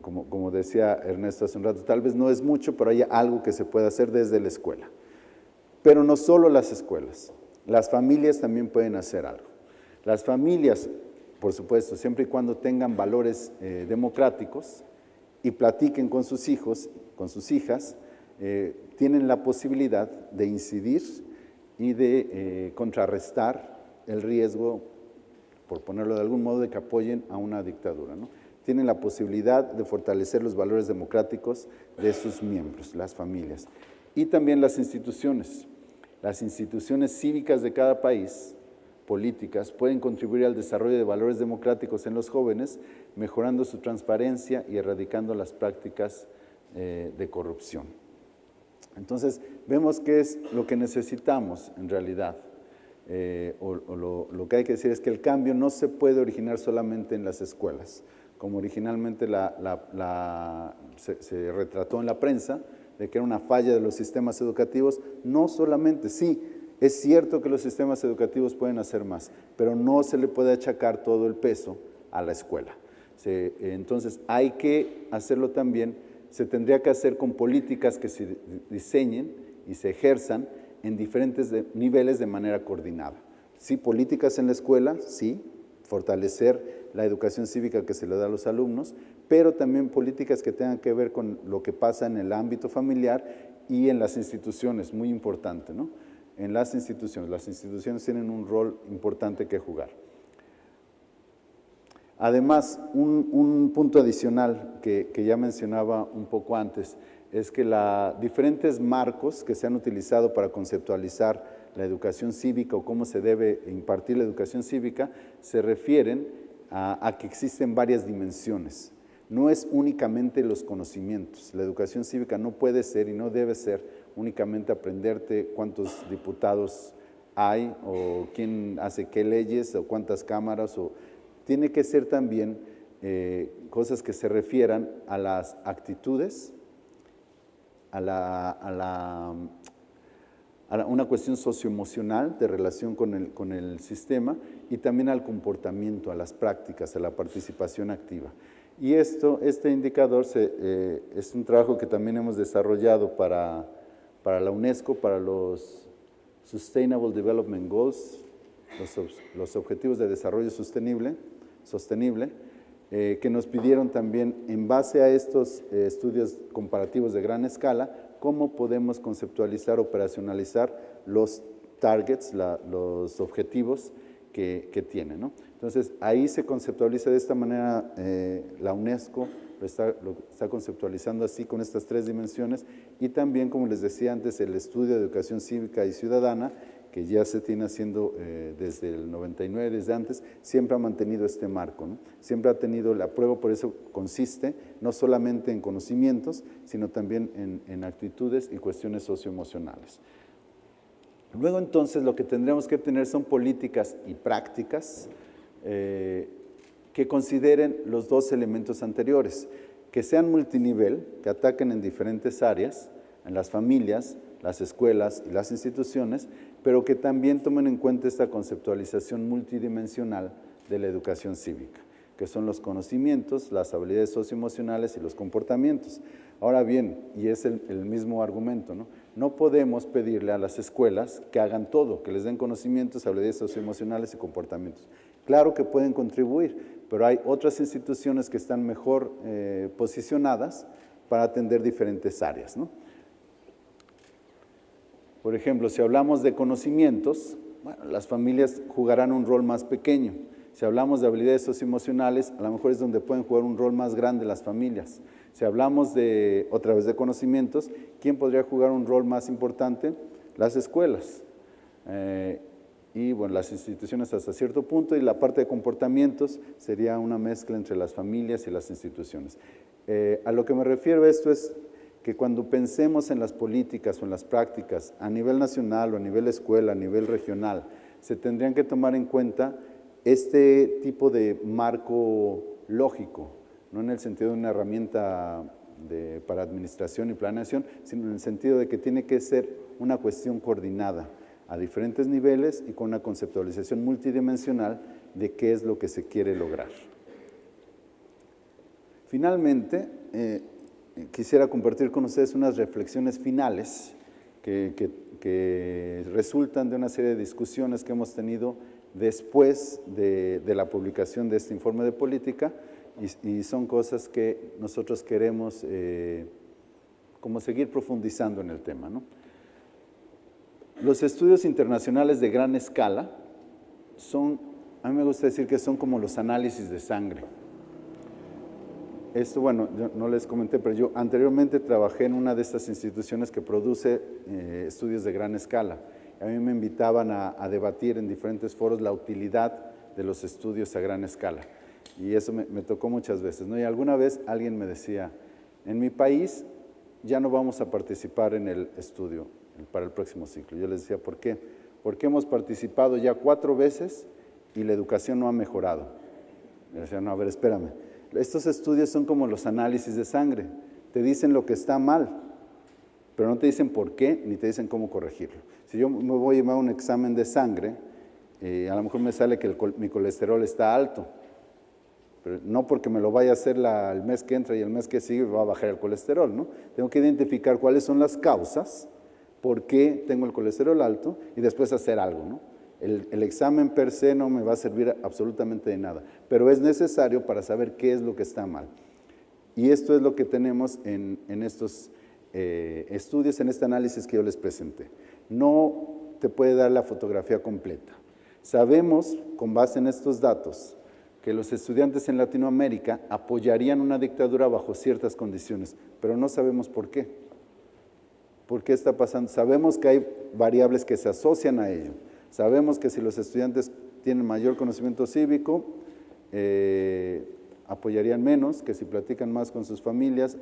Como decía Ernesto hace un rato, tal vez no es mucho, pero hay algo que se puede hacer desde la escuela. Pero no solo las escuelas, las familias también pueden hacer algo. Las familias, por supuesto, siempre y cuando tengan valores democráticos y platiquen con sus hijos, con sus hijas, tienen la posibilidad de incidir y de contrarrestar el riesgo, por ponerlo de algún modo, de que apoyen a una dictadura, ¿no? Tienen la posibilidad de fortalecer los valores democráticos de sus miembros, las familias. Y también las instituciones cívicas de cada país, políticas, pueden contribuir al desarrollo de valores democráticos en los jóvenes, mejorando su transparencia y erradicando las prácticas de corrupción. Entonces, vemos qué es lo que necesitamos en realidad. lo que hay que decir es que el cambio no se puede originar solamente en las escuelas, como originalmente se retrató en la prensa, de que era una falla de los sistemas educativos. No solamente, sí, es cierto que los sistemas educativos pueden hacer más, pero no se le puede achacar todo el peso a la escuela. Entonces, hay que hacerlo también, se tendría que hacer con políticas que se diseñen y se ejerzan en diferentes niveles de manera coordinada. Sí, políticas en la escuela, sí, fortalecer la educación cívica que se le da a los alumnos, pero también políticas que tengan que ver con lo que pasa en el ámbito familiar y en las instituciones, muy importante, ¿no? En las instituciones tienen un rol importante que jugar. Además, un punto adicional que ya mencionaba un poco antes, es que diferentes marcos que se han utilizado para conceptualizar la educación cívica o cómo se debe impartir la educación cívica, se refieren a que existen varias dimensiones. No es únicamente los conocimientos. La educación cívica no puede ser y no debe ser únicamente aprenderte cuántos diputados hay o quién hace qué leyes o cuántas cámaras. Tiene que ser también cosas que se refieran a las actitudes, a una cuestión socioemocional de relación con el sistema y también al comportamiento, a las prácticas, a la participación activa. Y este indicador es un trabajo que también hemos desarrollado para la UNESCO, para los Sustainable Development Goals, los Objetivos de Desarrollo Sostenible, que nos pidieron también, en base a estos estudios comparativos de gran escala, cómo podemos conceptualizar, operacionalizar los targets, los objetivos que tiene, ¿no? Entonces, ahí se conceptualiza de esta manera, la UNESCO lo está conceptualizando así, con estas tres dimensiones, y también, como les decía antes, el estudio de educación cívica y ciudadana, que ya se tiene haciendo desde el 99, desde antes, siempre ha mantenido este marco, ¿no? Siempre ha tenido la prueba, por eso consiste no solamente en conocimientos, sino también en actitudes y cuestiones socioemocionales. Luego, entonces, lo que tendremos que tener son políticas y prácticas que consideren los dos elementos anteriores, que sean multinivel, que ataquen en diferentes áreas, en las familias, las escuelas y las instituciones, pero que también tomen en cuenta esta conceptualización multidimensional de la educación cívica, que son los conocimientos, las habilidades socioemocionales y los comportamientos. Ahora bien, y es el mismo argumento, ¿no? No podemos pedirle a las escuelas que hagan todo, que les den conocimientos, habilidades socioemocionales y comportamientos. Claro que pueden contribuir, pero hay otras instituciones que están mejor posicionadas para atender diferentes áreas, ¿no? Por ejemplo, si hablamos de conocimientos, bueno, las familias jugarán un rol más pequeño. Si hablamos de habilidades socioemocionales, a lo mejor es donde pueden jugar un rol más grande las familias. Si hablamos otra vez de conocimientos, ¿quién podría jugar un rol más importante? Las escuelas. Y bueno, las instituciones hasta cierto punto, y la parte de comportamientos sería una mezcla entre las familias y las instituciones. A lo que me refiero a esto es que cuando pensemos en las políticas o en las prácticas a nivel nacional o a nivel escuela, a nivel regional, se tendrían que tomar en cuenta este tipo de marco lógico, no en el sentido de una herramienta para administración y planeación, sino en el sentido de que tiene que ser una cuestión coordinada a diferentes niveles y con una conceptualización multidimensional de qué es lo que se quiere lograr. Finalmente, quisiera compartir con ustedes unas reflexiones finales que resultan de una serie de discusiones que hemos tenido después de la publicación de este informe de política, y son cosas que nosotros queremos como seguir profundizando en el tema, ¿no? Los estudios internacionales de gran escala a mí me gusta decir que son como los análisis de sangre. Esto, bueno, yo no les comenté, pero yo anteriormente trabajé en una de estas instituciones que produce estudios de gran escala. A mí me invitaban a debatir en diferentes foros la utilidad de los estudios a gran escala. Y eso me tocó muchas veces, ¿no? Y alguna vez alguien me decía, en mi país ya no vamos a participar en el estudio para el próximo ciclo. Yo les decía, ¿por qué? porque hemos participado ya 4 veces y la educación no ha mejorado. Le decía, no, a ver, espérame. Estos estudios son como los análisis de sangre. Te dicen lo que está mal, pero no te dicen por qué, ni te dicen cómo corregirlo. Si yo me voy a llevar un examen de sangre, a lo mejor me sale que mi colesterol está alto, pero no porque me lo vaya a hacer el mes que entra y el mes que sigue va a bajar el colesterol, ¿no? Tengo que identificar cuáles son las causas, por qué tengo el colesterol alto y después hacer algo, ¿no? El examen per se no me va a servir absolutamente de nada, pero es necesario para saber qué es lo que está mal. Y esto es lo que tenemos en estos estudios, en este análisis que yo les presenté. No te puede dar la fotografía completa. Sabemos, con base en estos datos, que los estudiantes en Latinoamérica apoyarían una dictadura bajo ciertas condiciones, pero no sabemos por qué. ¿Por qué está pasando? Sabemos que hay variables que se asocian a ello. Sabemos que si los estudiantes tienen mayor conocimiento cívico, apoyarían menos, que si platican más con sus familias,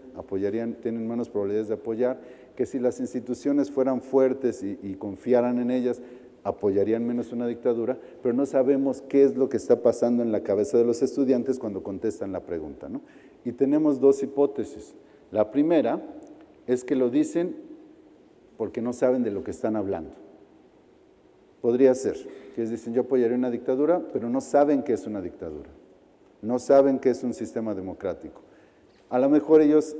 tienen menos probabilidades de apoyar, que si las instituciones fueran fuertes y confiaran en ellas, apoyarían menos una dictadura, pero no sabemos qué es lo que está pasando en la cabeza de los estudiantes cuando contestan la pregunta, ¿no? Y tenemos 2 hipótesis. La primera es que lo dicen porque no saben de lo que están hablando. Podría ser, que ellos dicen, yo apoyaría una dictadura, pero no saben qué es una dictadura. No saben qué es un sistema democrático. A lo mejor ellos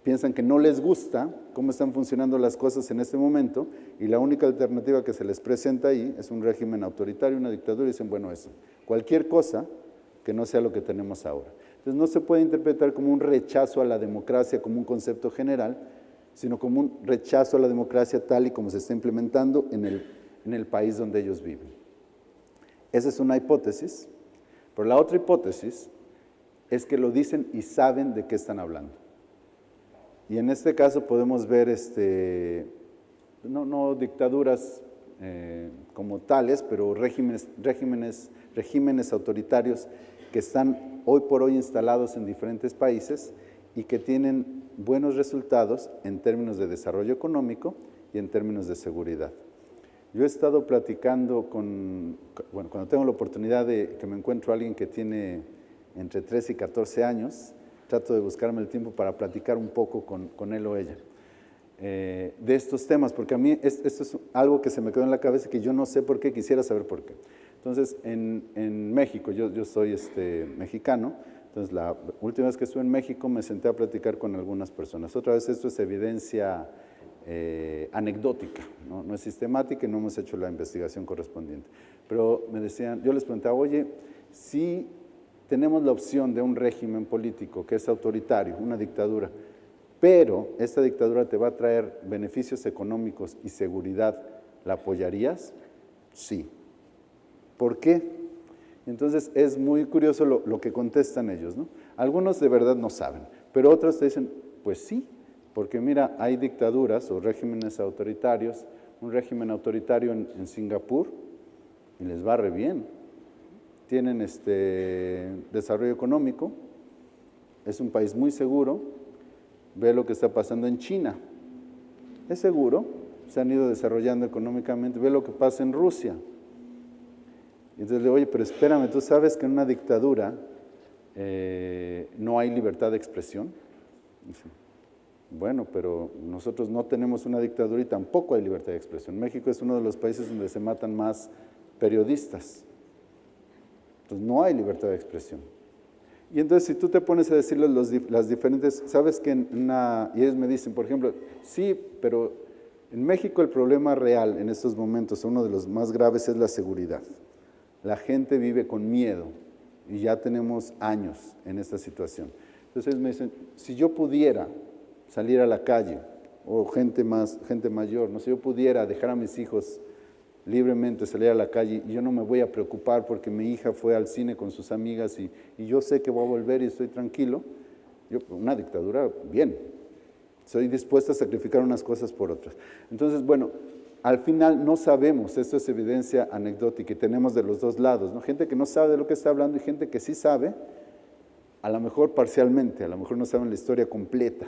piensan que no les gusta cómo están funcionando las cosas en este momento y la única alternativa que se les presenta ahí es un régimen autoritario, una dictadura, y dicen, bueno, eso, cualquier cosa que no sea lo que tenemos ahora. Entonces no se puede interpretar como un rechazo a la democracia como un concepto general, sino como un rechazo a la democracia tal y como se está implementando en el país donde ellos viven. Esa es una hipótesis. Pero la otra hipótesis es que lo dicen y saben de qué están hablando. Y en este caso podemos ver, no dictaduras como tales, pero regímenes autoritarios que están hoy por hoy instalados en diferentes países y que tienen buenos resultados en términos de desarrollo económico y en términos de seguridad. Yo he estado platicando cuando tengo la oportunidad de que me encuentro a alguien que tiene entre 13 y 14 años, trato de buscarme el tiempo para platicar un poco con él o ella de estos temas, porque a mí esto es algo que se me quedó en la cabeza y que yo no sé por qué, quisiera saber por qué. Entonces, en México, yo soy mexicano, entonces la última vez que estuve en México me senté a platicar con algunas personas. Otra vez esto es evidencia anecdótica, no es sistemática y no hemos hecho la investigación correspondiente. Pero me decían, yo les preguntaba, oye, si tenemos la opción de un régimen político que es autoritario, una dictadura, pero esta dictadura te va a traer beneficios económicos y seguridad, ¿la apoyarías? Sí. ¿Por qué? Entonces es muy curioso lo que contestan ellos, ¿no? Algunos de verdad no saben, pero otros te dicen, pues sí, porque mira, hay dictaduras o regímenes autoritarios, un régimen autoritario en Singapur y les va re bien. Tienen desarrollo económico, es un país muy seguro, ve lo que está pasando en China, es seguro, se han ido desarrollando económicamente, ve lo que pasa en Rusia. Y entonces le digo, oye, pero espérame, ¿tú sabes que en una dictadura no hay libertad de expresión? Dice, bueno, pero nosotros no tenemos una dictadura y tampoco hay libertad de expresión. México es uno de los países donde se matan más periodistas. Entonces no hay libertad de expresión. Y entonces si tú te pones a decirles las diferentes, sabes que y ellos me dicen, por ejemplo, sí, pero en México el problema real en estos momentos, uno de los más graves es la seguridad. La gente vive con miedo y ya tenemos años en esta situación. Entonces ellos me dicen, si yo pudiera salir a la calle, o gente mayor, no sé, yo pudiera dejar a mis hijos libremente salir a la calle y yo no me voy a preocupar porque mi hija fue al cine con sus amigas y yo sé que voy a volver y estoy tranquilo, una dictadura, bien, soy dispuesta a sacrificar unas cosas por otras. Entonces, bueno, al final no sabemos, esto es evidencia anecdótica y tenemos de los dos lados, ¿no? Gente que no sabe de lo que está hablando y gente que sí sabe, a lo mejor parcialmente, a lo mejor no saben la historia completa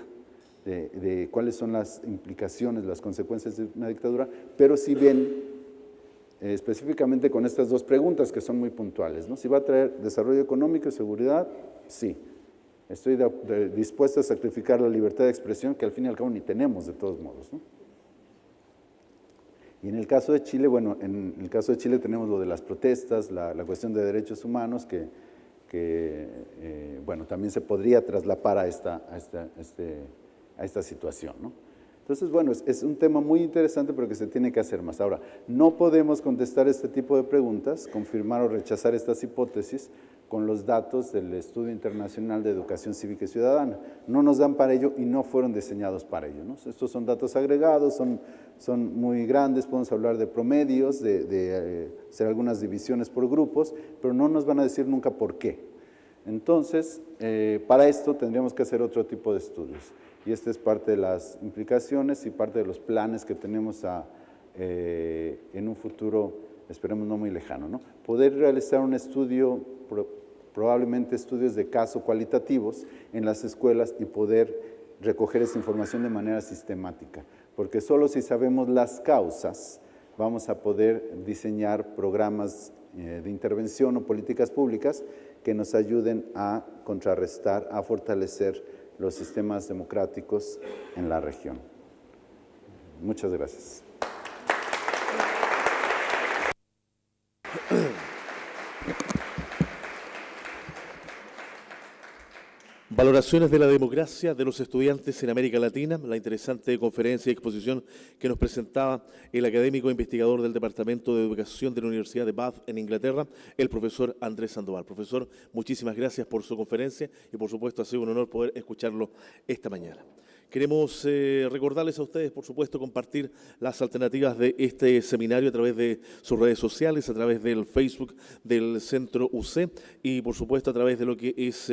de cuáles son las implicaciones, las consecuencias de una dictadura, pero sí ven específicamente con estas dos preguntas que son muy puntuales, ¿no? Si va a traer desarrollo económico y seguridad, sí. Estoy dispuesto a sacrificar la libertad de expresión, que al fin y al cabo ni tenemos de todos modos, ¿no? Y en el caso de Chile, bueno, en el caso de Chile tenemos lo de las protestas, la cuestión de derechos humanos, bueno, también se podría traslapar a esta situación, ¿no? Entonces, bueno, es un tema muy interesante, pero que se tiene que hacer más. Ahora, no podemos contestar este tipo de preguntas, confirmar o rechazar estas hipótesis con los datos del Estudio Internacional de Educación Cívica y Ciudadana. No nos dan para ello y no fueron diseñados para ello, ¿no? Estos son datos agregados, son muy grandes, podemos hablar de promedios, de hacer algunas divisiones por grupos, pero no nos van a decir nunca por qué. Entonces, para esto tendríamos que hacer otro tipo de estudios. Y esta es parte de las implicaciones y parte de los planes que tenemos en un futuro, esperemos no muy lejano, ¿no? Poder realizar un estudio, probablemente estudios de caso cualitativos en las escuelas y poder recoger esa información de manera sistemática, porque solo si sabemos las causas vamos a poder diseñar programas de intervención o políticas públicas que nos ayuden a contrarrestar, a fortalecer los sistemas democráticos en la región. Muchas gracias. Valoraciones de la democracia de los estudiantes en América Latina, la interesante conferencia y exposición que nos presentaba el académico e investigador del Departamento de Educación de la Universidad de Bath en Inglaterra, el profesor Andrés Sandoval. Profesor, muchísimas gracias por su conferencia y por supuesto ha sido un honor poder escucharlo esta mañana. Queremos recordarles a ustedes, por supuesto, compartir las alternativas de este seminario a través de sus redes sociales, a través del Facebook del Centro UC y, por supuesto, a través de lo que es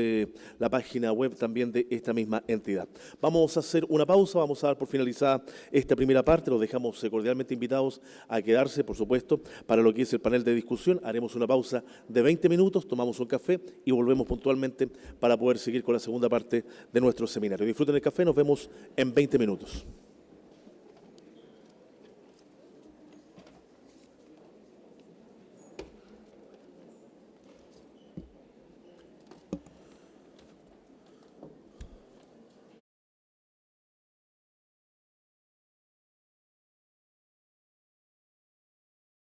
la página web también de esta misma entidad. Vamos a hacer una pausa, vamos a dar por finalizada esta primera parte, los dejamos cordialmente invitados a quedarse, por supuesto, para lo que es el panel de discusión. Haremos una pausa de 20 minutos, tomamos un café y volvemos puntualmente para poder seguir con la segunda parte de nuestro seminario. Disfruten el café, nos vemos en 20 minutos.